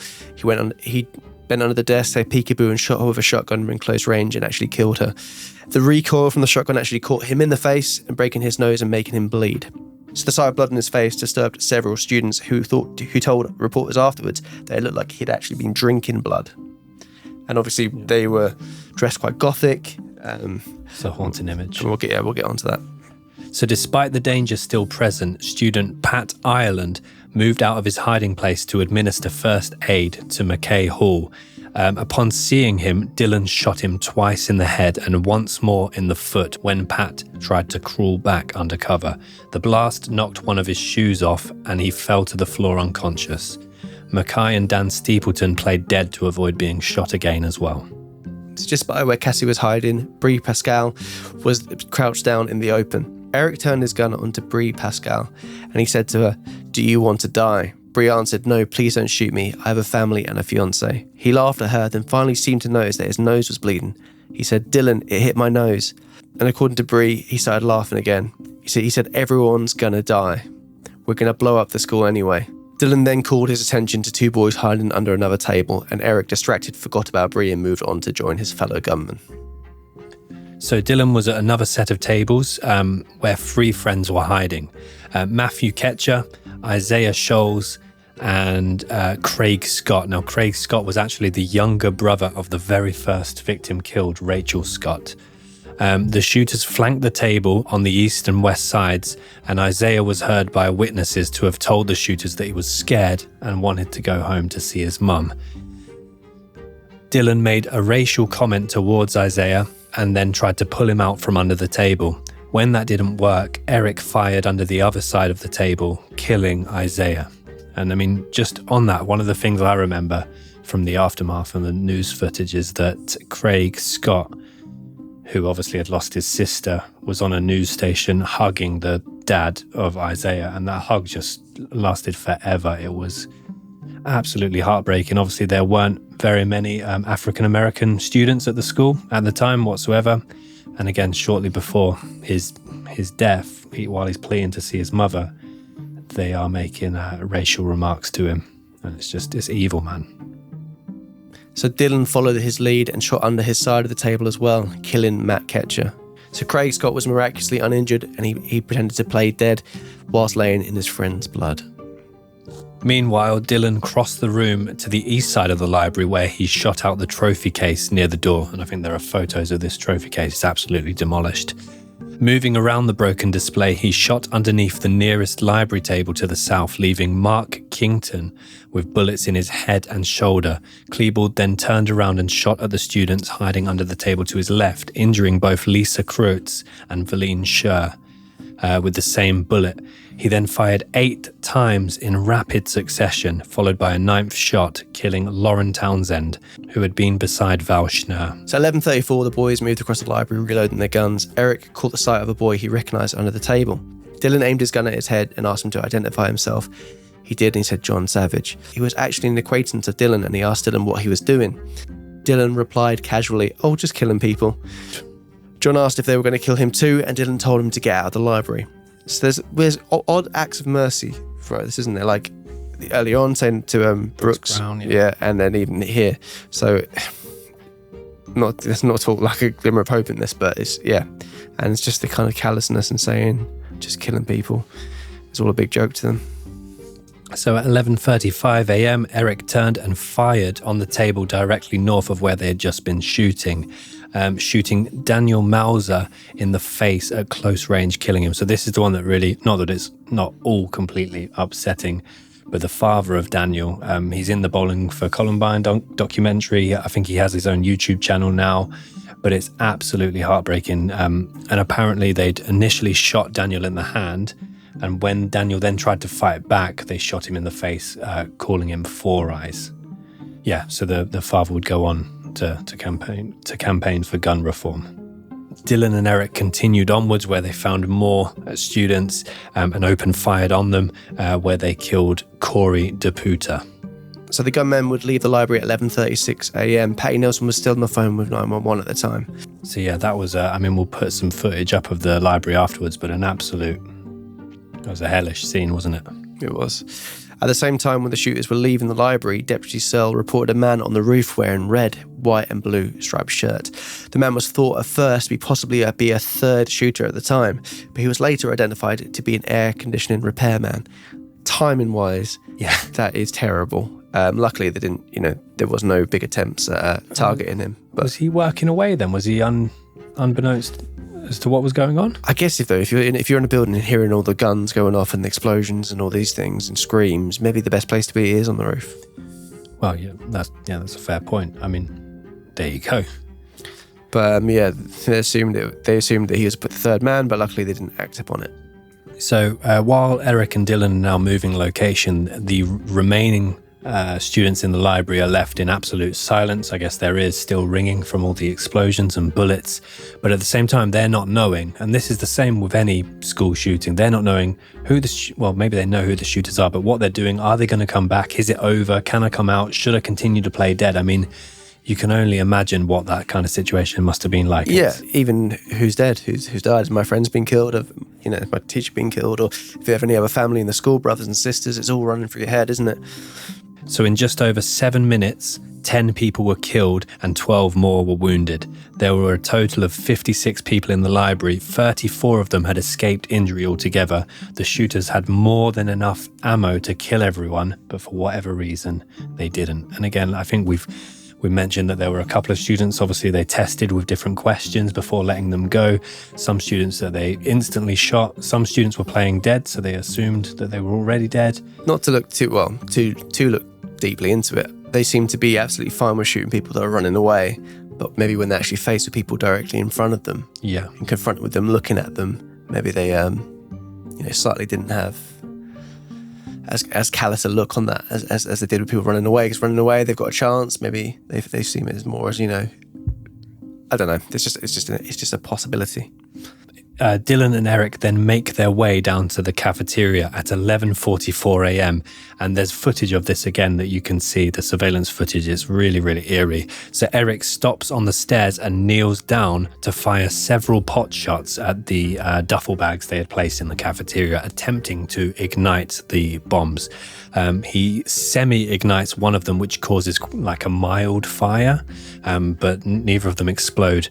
He bent under the desk, said peekaboo, and shot her with a shotgun in close range and actually killed her. The recoil from the shotgun actually caught him in the face and breaking his nose and making him bleed. So the sight of blood in his face disturbed several students who told reporters afterwards that it looked like he'd actually been drinking blood. And obviously they were dressed quite gothic. It's a haunting image. We'll get onto that. So despite the danger still present, student Pat Ireland moved out of his hiding place to administer first aid to McKay Hall. Upon seeing him, Dylan shot him twice in the head and once more in the foot when Pat tried to crawl back under cover. The blast knocked one of his shoes off and he fell to the floor unconscious. Mackay and Dan Steepleton played dead to avoid being shot again as well. So just by where Cassie was hiding, Bree Pascal was crouched down in the open. Eric turned his gun onto Bree Pascal and he said to her, "Do you want to die?" Bree answered, "No, please don't shoot me. I have a family and a fiancé." He laughed at her, then finally seemed to notice that his nose was bleeding. He said, "Dylan, it hit my nose." And according to Bree, he started laughing again. He said, "Everyone's gonna die. We're gonna blow up the school anyway." Dylan then called his attention to two boys hiding under another table, and Eric, distracted, forgot about Bree and moved on to join his fellow gunmen. So Dylan was at another set of tables where three friends were hiding. Matthew Ketcher, Isaiah Scholes, and Craig Scott. Now, Craig Scott was actually the younger brother of the very first victim killed, Rachel Scott. The shooters flanked the table on the east and west sides, and Isaiah was heard by witnesses to have told the shooters that he was scared and wanted to go home to see his mum. Dylan made a racial comment towards Isaiah and then tried to pull him out from under the table. When that didn't work, Eric fired under the other side of the table, killing Isaiah. And I mean, just on that, one of the things I remember from the aftermath and the news footage is that Craig Scott, who obviously had lost his sister, was on a news station hugging the dad of Isaiah, and that hug just lasted forever. It was absolutely heartbreaking. Obviously, there weren't very many African-American students at the school at the time whatsoever. And again, shortly before his death, while he's pleading to see his mother, they are making racial remarks to him. And it's evil, man. So Dylan followed his lead and shot under his side of the table as well, killing Matt Ketcher. So Craig Scott was miraculously uninjured, and he pretended to play dead whilst laying in his friend's blood. Meanwhile, Dylan crossed the room to the east side of the library where he shot out the trophy case near the door. And I think there are photos of this trophy case. It's absolutely demolished. Moving around the broken display, he shot underneath the nearest library table to the south, leaving Mark Kington with bullets in his head and shoulder. Klebold then turned around and shot at the students hiding under the table to his left, injuring both Lisa Kreutz and Valine Scher with the same bullet. He then fired 8 times in rapid succession, followed by a 9th shot, killing Lauren Townsend, who had been beside Val Schnur. So 11:34, the boys moved across the library, reloading their guns. Eric caught the sight of a boy he recognised under the table. Dylan aimed his gun at his head and asked him to identify himself. He did, and he said John Savage. He was actually an acquaintance of Dylan, and he asked Dylan what he was doing. Dylan replied casually, "Oh, just killing people." John asked if they were going to kill him too, and Dylan told him to get out of the library. So there's odd acts of mercy for this, isn't there? Like early on saying to Brooks Brown, and then even here. So let's not talk like a glimmer of hope in this, but and it's just the kind of callousness and saying just killing people. It's all a big joke to them. So at 11:35 a.m, Eric turned and fired on the table directly north of where they had just been shooting. Shooting Daniel Mauser in the face at close range, killing him. So this is the one that really, not that it's not all completely upsetting, but the father of Daniel, he's in the Bowling for Columbine documentary. I think he has his own YouTube channel now, but it's absolutely heartbreaking. And apparently they'd initially shot Daniel in the hand, and when Daniel then tried to fight back, they shot him in the face, calling him Four Eyes. Yeah, so the father would go on to campaign for gun reform. Dylan and Eric continued onwards where they found more students and opened fire on them where they killed Corey DePuta. So the gunmen would leave the library at 11:36 a.m. Patchy Nelson was still on the phone with 911 at the time. So yeah, that was, we'll put some footage up of the library afterwards, but an absolute It was a hellish scene, wasn't it? It was. At the same time when the shooters were leaving the library, Deputy Searle reported a man on the roof wearing red, white and blue striped shirt. The man was thought at first to be possibly a third shooter at the time, but he was later identified to be an air conditioning repairman. Timing-wise, yeah, that is terrible. Luckily, they didn't. There was no big attempts at targeting him. But was he working away then? Was he unbeknownst as to what was going on? I guess if you're in a building and hearing all the guns going off and the explosions and all these things and screams, maybe the best place to be is on the roof. Well, that's a fair point. I mean, there you go. But they assumed that he was the third man, but luckily they didn't act upon it. So while Eric and Dylan are now moving location, the remaining students in the library are left in absolute silence. I guess their ears still ringing from all the explosions and bullets. But at the same time, they're not knowing, and this is the same with any school shooting, they're not knowing who maybe they know who the shooters are, but what they're doing, are they going to come back? Is it over? Can I come out? Should I continue to play dead? I mean, you can only imagine what that kind of situation must have been like. Yeah, even who's dead, who's died. My friend's been killed, my teacher been killed, or if you have any other family in the school, brothers and sisters, it's all running through your head, isn't it? So in just over 7 minutes, 10 people were killed and 12 more were wounded. There were a total of 56 people in the library. 34 of them had escaped injury altogether. The shooters had more than enough ammo to kill everyone, but for whatever reason, they didn't. And again, I think we mentioned that there were a couple of students, obviously they tested with different questions before letting them go. Some students that they instantly shot. Some students were playing dead, so they assumed that they were already dead. Not to look too look deeply into it, they seem to be absolutely fine with shooting people that are running away, but maybe when they're actually faced with people directly in front of them, and confronted with them, looking at them, maybe they slightly didn't have as callous a look on that as they did with people running away. Because running away, they've got a chance. Maybe they see it as more as I don't know. It's just a possibility. Dylan and Eric then make their way down to the cafeteria at 11:44 a.m. and there's footage of this again that you can see. The surveillance footage is really, really eerie. So Eric stops on the stairs and kneels down to fire several pot shots at the duffel bags they had placed in the cafeteria, attempting to ignite the bombs. He semi-ignites one of them, which causes like a mild fire, but neither of them explode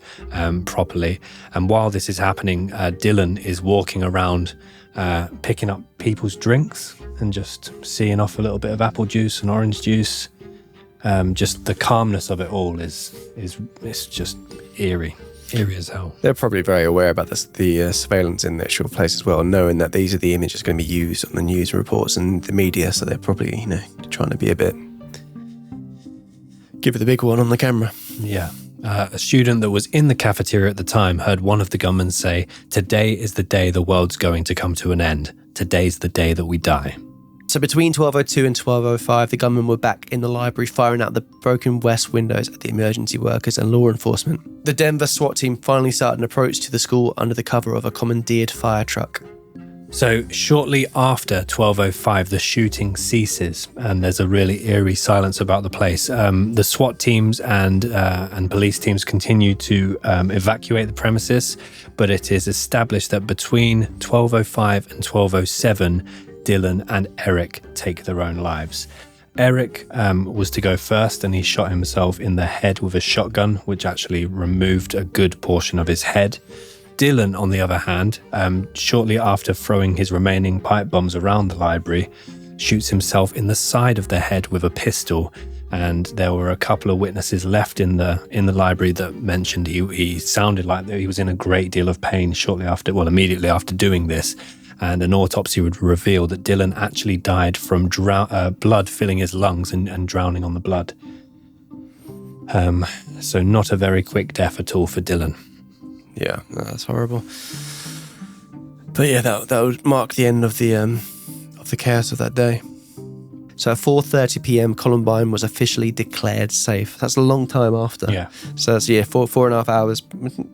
properly. And while this is happening, Dylan is walking around picking up people's drinks and just seeing off a little bit of apple juice and orange juice. Just the calmness of it all is just eerie as hell. They're probably very aware about the surveillance in the actual place as well, knowing that these are the images going to be used on the news reports and the media, so they're probably trying to be a bit give it the big one on the camera. Yeah. A student that was in the cafeteria at the time heard one of the gunmen say, "Today is the day the world's going to come to an end. Today's the day that we die." So between 12:02 and 12:05, the gunmen were back in the library firing out the broken west windows at the emergency workers and law enforcement. The Denver SWAT team finally started an approach to the school under the cover of a commandeered fire truck. So shortly after 12:05, the shooting ceases and there's a really eerie silence about the place. The SWAT teams and police teams continue to evacuate the premises, but it is established that between 12:05 and 12:07, Dylan and Eric take their own lives. Eric was to go first and he shot himself in the head with a shotgun, which actually removed a good portion of his head. Dylan, on the other hand, shortly after throwing his remaining pipe bombs around the library, shoots himself in the side of the head with a pistol. And there were a couple of witnesses left in the library that mentioned he sounded like he was in a great deal of pain immediately after doing this. And an autopsy would reveal that Dylan actually died from blood filling his lungs and drowning on the blood. So not a very quick death at all for Dylan. Yeah, that's horrible. But yeah, that would mark the end of the chaos of that day. So at 4:30 p.m, Columbine was officially declared safe. That's a long time after. Yeah. So that's, 4.5 hours,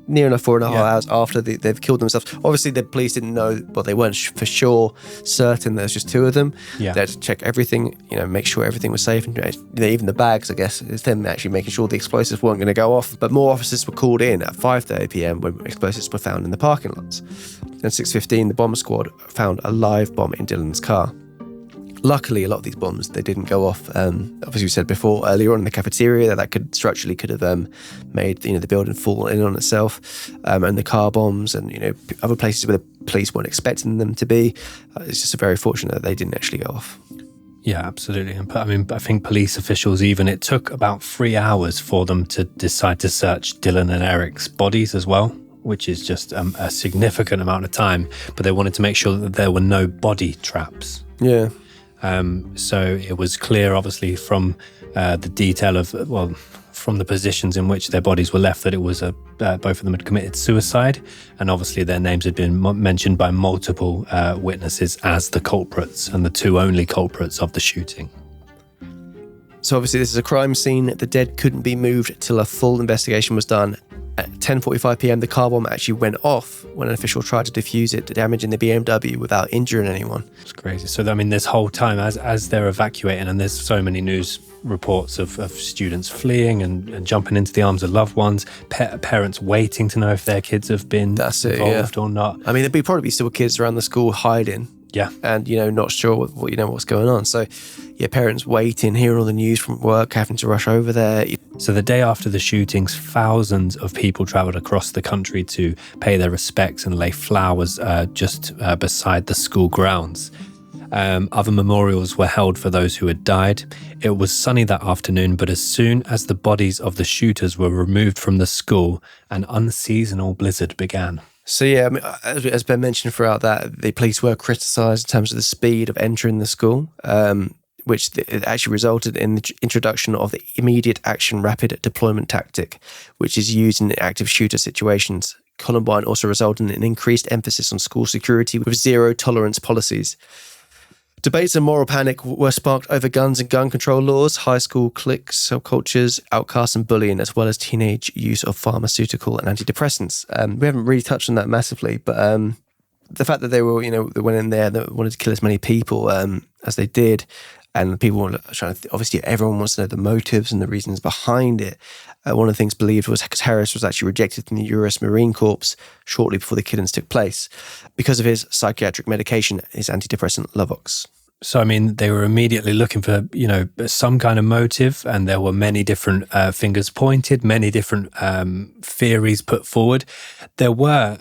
near enough 4.5 hours after they've killed themselves. Obviously, the police didn't know, well, they weren't for sure certain there's just two of them. Yeah. They had to check everything, make sure everything was safe. And even the bags, I guess, it's them actually making sure the explosives weren't going to go off. But more officers were called in at 5:30 p.m. when explosives were found in the parking lots. Then 6:15, the bomb squad found a live bomb in Dylan's car. Luckily, a lot of these bombs, they didn't go off. Obviously, we said before, earlier on in the cafeteria, that could structurally could have made the building fall in on itself. And the car bombs and, other places where the police weren't expecting them to be. It's just very fortunate that they didn't actually go off. Yeah, absolutely. And I think police officials it took about 3 hours for them to decide to search Dylan and Eric's bodies as well, which is just a significant amount of time. But they wanted to make sure that there were no body traps. Yeah. So it was clear, obviously, from the detail from the positions in which their bodies were left, that it was both of them had committed suicide, and obviously their names had been mentioned by multiple witnesses as the culprits and the two only culprits of the shooting. So obviously this is a crime scene. The dead couldn't be moved till a full investigation was done. At 10:45 p.m, the car bomb actually went off when an official tried to defuse it, damaging the BMW without injuring anyone. It's crazy. So, this whole time, as they're evacuating, and there's so many news reports of students fleeing and jumping into the arms of loved ones, parents waiting to know if their kids have been involved or not. There'd probably be still kids around the school hiding. Yeah. And, not sure what's going on. So, parents waiting, hearing all the news from work, having to rush over there. So the day after the shootings, thousands of people travelled across the country to pay their respects and lay flowers just beside the school grounds. Other memorials were held for those who had died. It was sunny that afternoon, but as soon as the bodies of the shooters were removed from the school, an unseasonal blizzard began. So as Ben mentioned throughout that, the police were criticised in terms of the speed of entering the school, which it actually resulted in the introduction of the immediate action rapid deployment tactic, which is used in active shooter situations. Columbine also resulted in an increased emphasis on school security with zero tolerance policies. Debates and moral panic were sparked over guns and gun control laws, high school cliques, subcultures, outcasts and bullying, as well as teenage use of pharmaceutical and antidepressants. We haven't really touched on that massively, but the fact that they were, they went in there, they wanted to kill as many people as they did, and people were trying to, obviously everyone wants to know the motives and the reasons behind it. One of the things believed was because Harris was actually rejected from the US Marine Corps shortly before the killings took place because of his psychiatric medication, his antidepressant Luvox. So, they were immediately looking for, some kind of motive, and there were many different fingers pointed, many different theories put forward. There were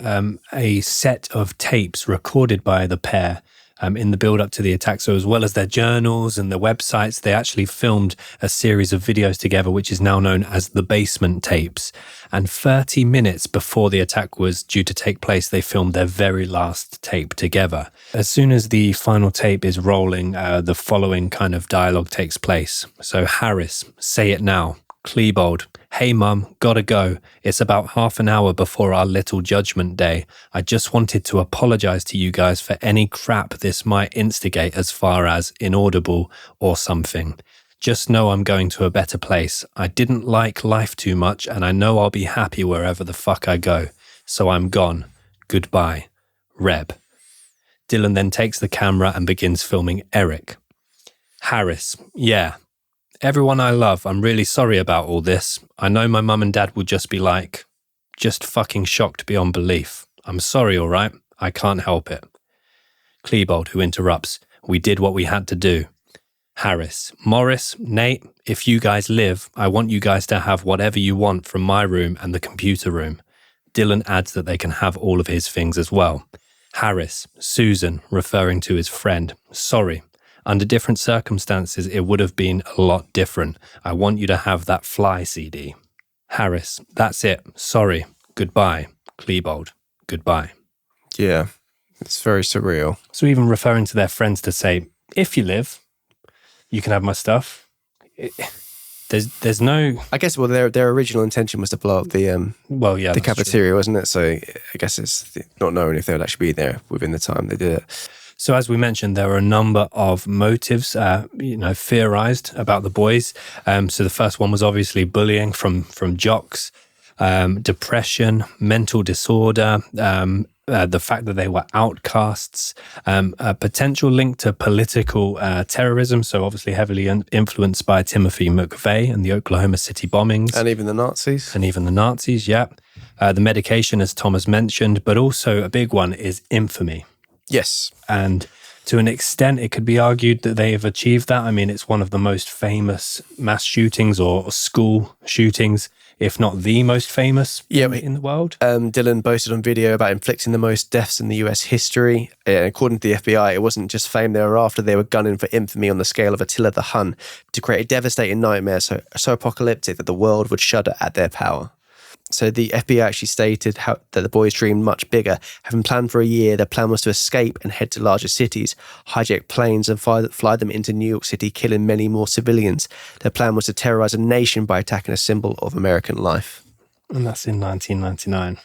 a set of tapes recorded by the pair in the build-up to the attack. So as well as their journals and their websites, they actually filmed a series of videos together, which is now known as the basement tapes. And 30 minutes before the attack was due to take place, they filmed their very last tape together. As soon as the final tape is rolling, the following kind of dialogue takes place. So Harris, say it now. Klebold, hey mum, gotta go. It's about half an hour before our little judgment day. I just wanted to apologise to you guys for any crap this might instigate as far as inaudible or something. Just know I'm going to a better place. I didn't like life too much and I know I'll be happy wherever the fuck I go. So I'm gone. Goodbye. Reb. Dylan then takes the camera and begins filming Eric. Harris, yeah. Everyone I love, I'm really sorry about all this. I know my mum and dad will just be like, just fucking shocked beyond belief. I'm sorry, all right? I can't help it. Klebold, who interrupts, we did what we had to do. Harris, Morris, Nate, if you guys live, I want you guys to have whatever you want from my room and the computer room. Dylan adds that they can have all of his things as well. Harris, Susan, referring to his friend, sorry. Under different circumstances, it would have been a lot different. I want you to have that Fly CD. Harris, that's it. Sorry. Goodbye. Klebold, goodbye. Yeah, it's very surreal. So even referring to their friends to say, if you live, you can have my stuff. There's no... I guess, their original intention was to blow up the cafeteria, wasn't it? So I guess it's not knowing if they would actually be there within the time they did it. So as we mentioned, there are a number of motives, theorized about the boys. So the first one was obviously bullying from jocks, depression, mental disorder, the fact that they were outcasts, a potential link to political terrorism, so obviously heavily influenced by Timothy McVeigh and the Oklahoma City bombings. And even the Nazis. Yeah. The medication, as Thomas mentioned, but also a big one is infamy. Yes. And to an extent, it could be argued that they have achieved that. I mean, it's one of the most famous mass shootings or school shootings, if not the most famous in the world. Dylan boasted on video about inflicting the most deaths in the US history. According to the FBI, it wasn't just fame they were after, they were gunning for infamy on the scale of Attila the Hun to create a devastating nightmare so apocalyptic that the world would shudder at their power. So the FBI actually stated that the boys dreamed much bigger. Having planned for a year, their plan was to escape and head to larger cities, hijack planes and fly them into New York City, killing many more civilians. Their plan was to terrorize a nation by attacking a symbol of American life. And that's in 1999.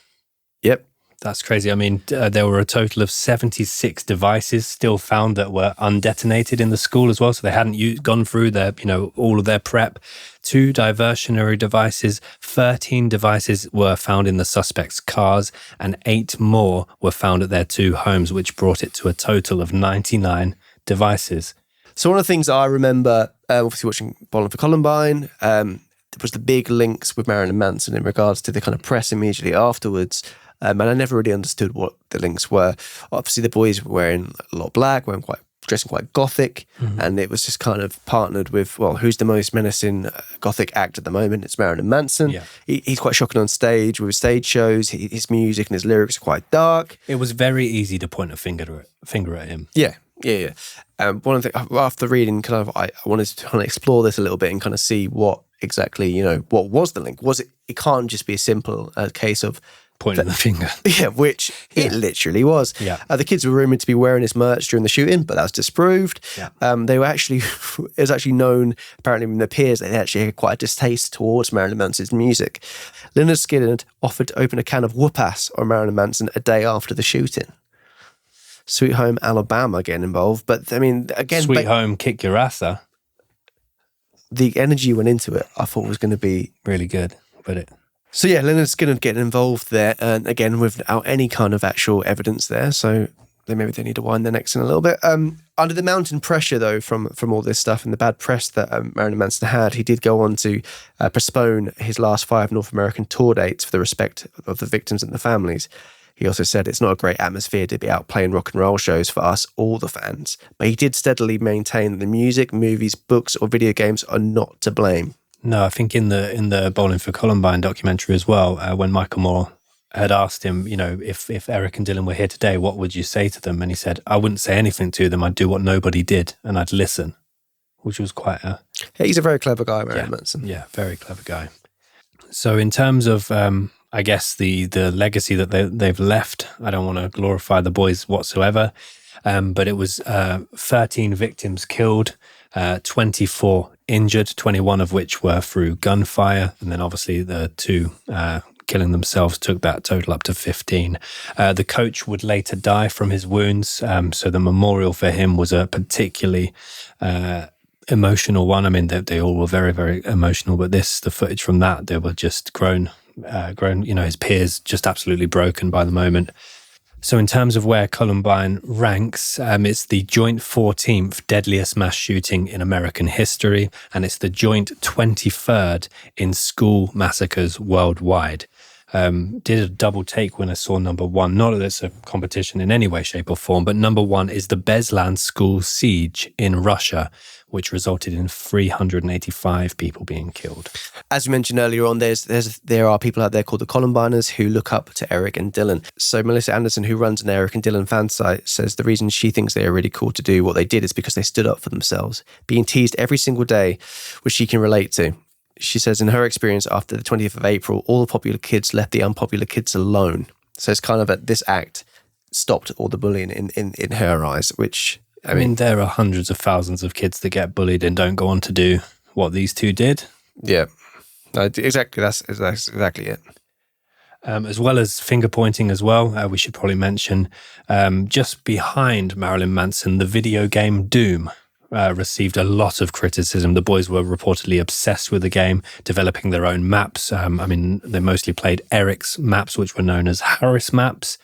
Yep. That's crazy. I mean, there were a total of 76 devices still found that were undetonated in the school as well. So they hadn't gone through their, all of their prep. 2 diversionary devices, 13 devices were found in the suspects' cars, and 8 more were found at their 2 homes, which brought it to a total of 99 devices. So one of the things I remember, obviously watching Bowling for Columbine, was the big links with Marilyn Manson in regards to the kind of press immediately afterwards. And I never really understood what the links were. Obviously, the boys were wearing a lot of black, dressing quite gothic, and it was just kind of partnered with, who's the most menacing gothic act at the moment? It's Marilyn Manson. Yeah. He's quite shocking on stage with his stage shows. His music and his lyrics are quite dark. It was very easy to point a finger at him. Yeah. One of the after reading, I wanted to kind of explore this a little bit and kind of see what exactly, what was the link? Was it? It can't just be a simple case of pointing the finger. Yeah, which it literally was. Yeah. The kids were rumoured to be wearing his merch during the shooting, but that was disproved. Yeah. They were actually, it was actually known, apparently from their peers, that they actually had quite a distaste towards Marilyn Manson's music. Lynyrd Skynyrd offered to open a can of whoop-ass on Marilyn Manson a day after the shooting. Sweet Home Alabama getting involved, but I mean, again... Sweet Home Kick Your Ass, though. The energy went into it, I thought was going to be... really good, but it... So yeah, Lynyrd Skynyrd getting involved there, and again, without any kind of actual evidence there, so maybe they need to wind their necks in a little bit. Under the mounting pressure, though, from all this stuff and the bad press that Marilyn Manson had, he did go on to postpone his last 5 North American tour dates for the respect of the victims and the families. He also said it's not a great atmosphere to be out playing rock and roll shows for us, all the fans. But he did steadily maintain that the music, movies, books, or video games are not to blame. No, I think in the Bowling for Columbine documentary as well, when Michael Moore had asked him, if Eric and Dylan were here today, what would you say to them? And he said, I wouldn't say anything to them. I'd do what nobody did, and I'd listen, which was quite a... Yeah, he's a very clever guy, Marilyn Manson. Yeah, very clever guy. So in terms of, I guess, the legacy that they've left, I don't want to glorify the boys whatsoever, but it was 13 victims killed, 24 injured, 21 of which were through gunfire, and then obviously the 2 killing themselves took that total up to 15. The coach would later die from his wounds, so the memorial for him was a particularly emotional one. I mean, they all were very, very emotional, but the footage from that, they were just grown, his peers just absolutely broken by the moment. So in terms of where Columbine ranks, it's the joint 14th deadliest mass shooting in American history, and it's the joint 23rd in school massacres worldwide. Did a double take when I saw number 1. Not that it's a competition in any way, shape or form, but number 1 is the Beslan school siege in Russia, which resulted in 385 people being killed. As we mentioned earlier on, there are people out there called the Columbiners who look up to Eric and Dylan. So Melissa Anderson, who runs an Eric and Dylan fan site, says the reason she thinks they are really cool to do what they did is because they stood up for themselves, being teased every single day, which she can relate to. She says in her experience after the 20th of April, all the popular kids left the unpopular kids alone. So it's kind of that this act stopped all the bullying in her eyes, which... I mean, there are hundreds of thousands of kids that get bullied and don't go on to do what these 2 did. Yeah, exactly. That's exactly it. As well as finger pointing as well, we should probably mention just behind Marilyn Manson, the video game Doom received a lot of criticism. The boys were reportedly obsessed with the game, developing their own maps. They mostly played Eric's maps, which were known as Harris maps.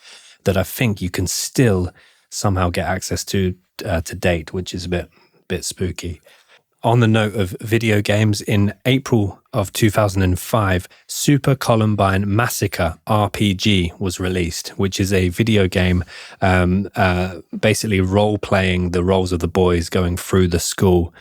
that I think you can still somehow get access to date, which is a bit spooky. On the note of video games, in April of 2005, Super Columbine Massacre RPG was released, which is a video game basically role-playing the roles of the boys going through the school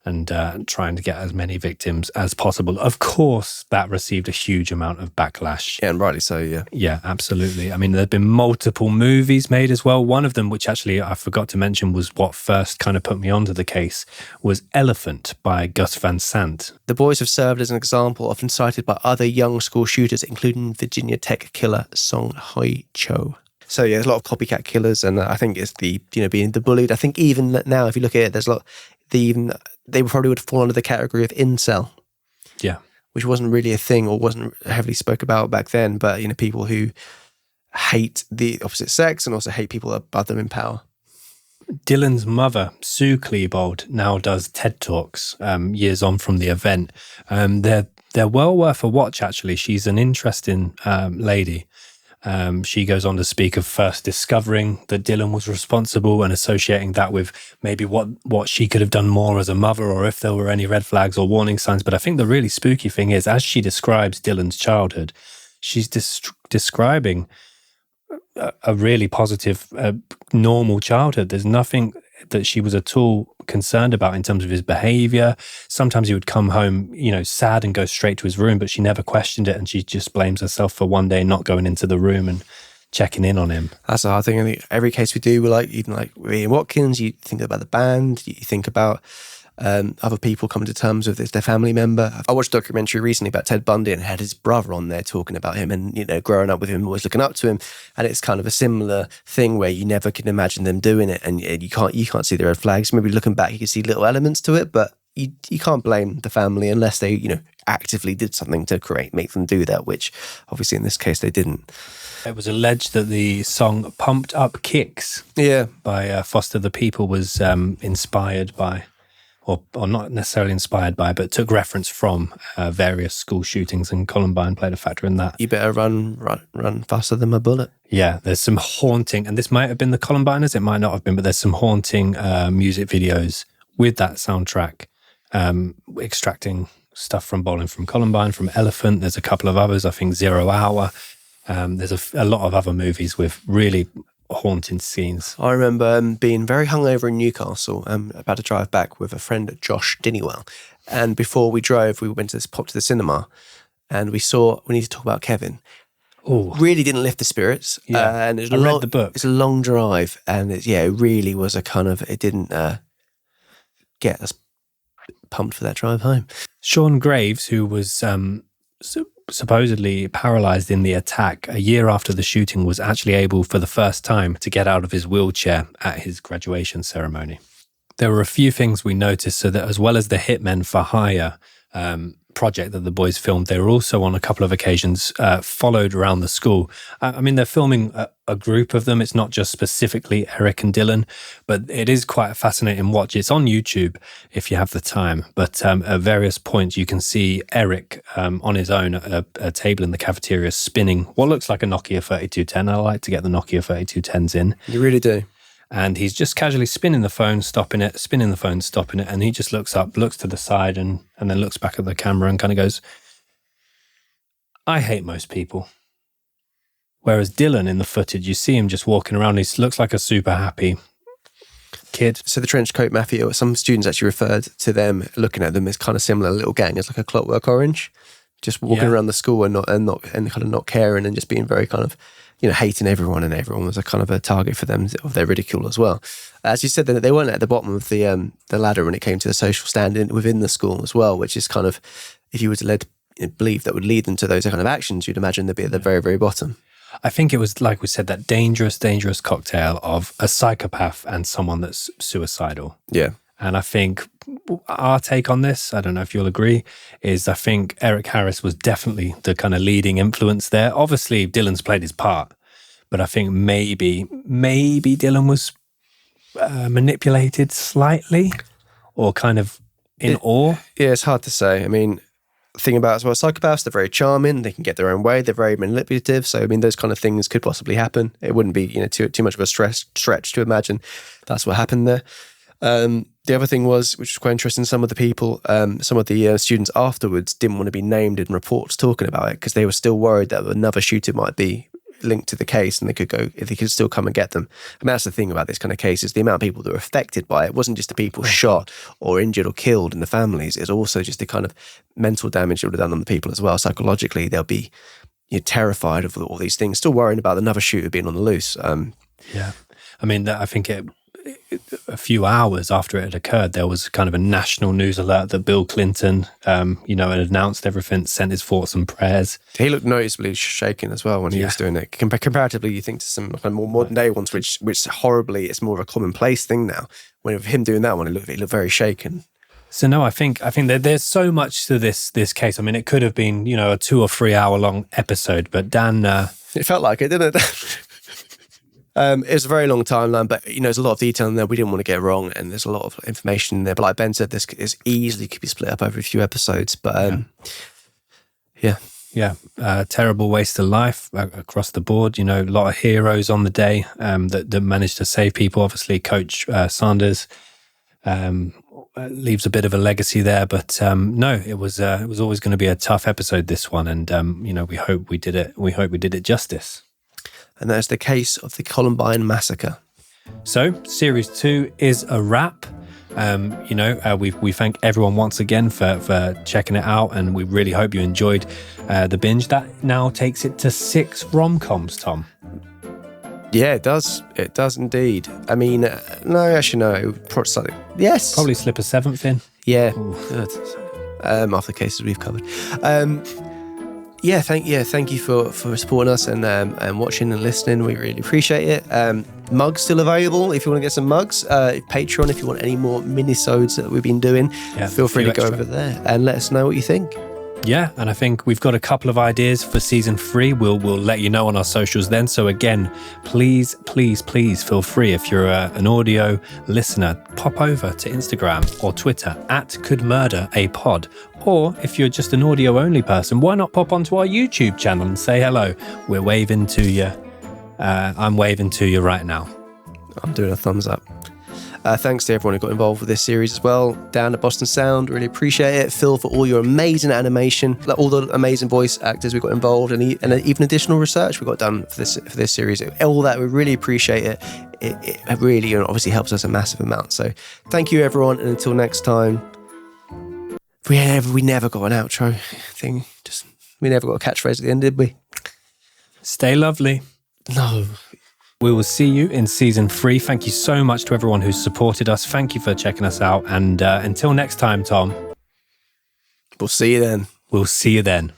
and trying to get as many victims as possible. Of course, that received a huge amount of backlash. Yeah, and rightly so, yeah. Yeah, absolutely. I mean, there have been multiple movies made as well. One of them, which actually I forgot to mention, was what first kind of put me onto the case, was Elephant by Gus Van Sant. The boys have served as an example, often cited by other young school shooters, including Virginia Tech killer Song Hoi Cho. So yeah, there's a lot of copycat killers, and I think it's the, being the bullied. I think even now, if you look at it, there's a lot, they probably would fall under the category of incel. Yeah. Which wasn't really a thing or wasn't heavily spoke about back then, but, people who hate the opposite sex and also hate people above them in power. Dylan's mother, Sue Klebold, now does TED Talks years on from the event. They're well worth a watch, actually. She's an interesting lady. She goes on to speak of first discovering that Dylan was responsible and associating that with maybe what she could have done more as a mother, or if there were any red flags or warning signs. But I think the really spooky thing is, as she describes Dylan's childhood, she's describing a really positive, normal childhood. There's nothing that she was at all concerned about in terms of his behavior. Sometimes he would come home, sad and go straight to his room, but she never questioned it, and she just blames herself for one day not going into the room and checking in on him. That's the hard thing. I think every case we do, even with Ian Watkins, you think about the band, you think about other people coming to terms with their family member. I watched a documentary recently about Ted Bundy and had his brother on there talking about him and, growing up with him, always looking up to him. And it's kind of a similar thing where you never can imagine them doing it, and you can't see the red flags. Maybe looking back, you can see little elements to it, but you can't blame the family unless they, actively did something to make them do that, which obviously in this case they didn't. It was alleged that the song Pumped Up Kicks by Foster the People was inspired by, or not necessarily inspired by, but took reference from various school shootings, and Columbine played a factor in that. You better run faster than my bullet. Yeah, there's some haunting, and this might have been the Columbiners, it might not have been, but there's some haunting music videos with that soundtrack, extracting stuff from Bowling from Columbine, from Elephant. There's a couple of others, I think 0 Hour. There's a lot of other movies with really haunting scenes. I remember being very hungover in Newcastle, about to drive back with a friend, Josh Dinnywell. And before we drove, we went to pop to the cinema, and we need to talk about Kevin. Oh, really didn't lift the spirits. Yeah, and I read the book. It's a long drive, and it really was a kind of, it didn't get us pumped for that drive home. Sean Graves, who was supposedly paralyzed in the attack, a year after the shooting, was actually able for the first time to get out of his wheelchair at his graduation ceremony. There were a few things we noticed, so that as well as the Hitmen for Hire project that the boys filmed, they were also on a couple of occasions followed around the school. I mean, they're filming a group of them. It's not just specifically Eric and Dylan, but it is quite a fascinating watch. It's on YouTube if you have the time. But at various points, you can see Eric on his own at a table in the cafeteria spinning what looks like a Nokia 3210. I like to get the Nokia 3210s in. You really do. And he's just casually spinning the phone, stopping it, spinning the phone, stopping it. And he just looks up, looks to the side, and then looks back at the camera and kind of goes, I hate most people. Whereas Dylan in the footage, you see him just walking around. He looks like a super happy kid. So the Trenchcoat Mafia, some students actually referred to them, looking at them as kind of similar, a little gang. It's like a Clockwork Orange, just walking around the school and kind of not caring and just being very kind of, hating everyone, and everyone was a kind of a target for them of their ridicule as well. As you said, they weren't at the bottom of the ladder when it came to the social standing within the school as well, which is kind of, if you were to believe that would lead them to those kind of actions, you'd imagine they'd be at the very, very bottom. I think it was, like we said, that dangerous cocktail of a psychopath and someone that's suicidal. Yeah. And I think our take on this, I don't know if you'll agree, is I think Eric Harris was definitely the kind of leading influence there. Obviously, Dylan's played his part, but I think maybe Dylan was manipulated slightly, or kind of in awe. Yeah, it's hard to say. I mean, thing about as well, psychopaths, they're very charming, they can get their own way, they're very manipulative. So, I mean, those kind of things could possibly happen. It wouldn't be, too much of a stretch to imagine that's what happened there. The other thing was, which was quite interesting, some of the people, some of the students afterwards didn't want to be named in reports talking about it because they were still worried that another shooter might be linked to the case and they could still come and get them. I mean, that's the thing about this kind of case, is the amount of people that were affected by it. It wasn't just the people shot or injured or killed and the families. It's also just the kind of mental damage it would have done on the people as well. Psychologically, they'll be terrified of all these things, still worrying about another shooter being on the loose. Yeah. I mean, I think a few hours after it had occurred, there was kind of a national news alert that Bill Clinton, had announced everything, sent his thoughts and prayers. He looked noticeably shaken as well when he was doing it. Comparatively, you think to some kind of more modern day ones, which horribly, it's more of a commonplace thing now. When of him doing that one, he looked very shaken. So no, I think that there's so much to this case. I mean, it could have been, a 2 or 3 hour long episode, but Dan, it felt like it, didn't it? It was a very long timeline, but there's a lot of detail in there we didn't want to get wrong, and there's a lot of information in there. But like Ben said, this is easily could be split up over a few episodes. But terrible waste of life across the board. A lot of heroes on the day that managed to save people. Obviously, Coach Sanders leaves a bit of a legacy there, but no, it was always going to be a tough episode, this one, and we hope we did it. We hope we did it justice. And that's the case of the Columbine Massacre. So, Series 2 is a wrap. We thank everyone once again for checking it out, and we really hope you enjoyed the binge. That now takes it to 6 rom-coms, Tom. Yeah, it does. It does indeed. I mean, no, actually, no. Yes. Probably slip a 7th in. Yeah. Good. After the cases we've covered. Thank you for supporting us and watching and listening. We really appreciate it. Mugs still available if you want to get some mugs. Patreon if you want any more minisodes that we've been doing. Feel free to go over there and let us know what you think. Yeah, and I think we've got a couple of ideas for season 3. We'll let you know on our socials then. So again, please feel free, if you're an audio listener, pop over to Instagram or Twitter @CouldMurderAPod. Or if you're just an audio only person, why not pop onto our YouTube channel and say hello? We're waving to you. I'm waving to you right now. I'm doing a thumbs up. Thanks to everyone who got involved with this series as well. Dan at Boston Sound, really appreciate it. Phil for all your amazing animation, all the amazing voice actors we got involved, and even additional research we got done for this series. All that, we really appreciate it. It really obviously helps us a massive amount. So thank you everyone, and until next time. We never got an outro thing. We never got a catchphrase at the end, did we? Stay lovely. No. We will see you in season 3. Thank you so much to everyone who's supported us. Thank you for checking us out. And until next time, Tom. We'll see you then. We'll see you then.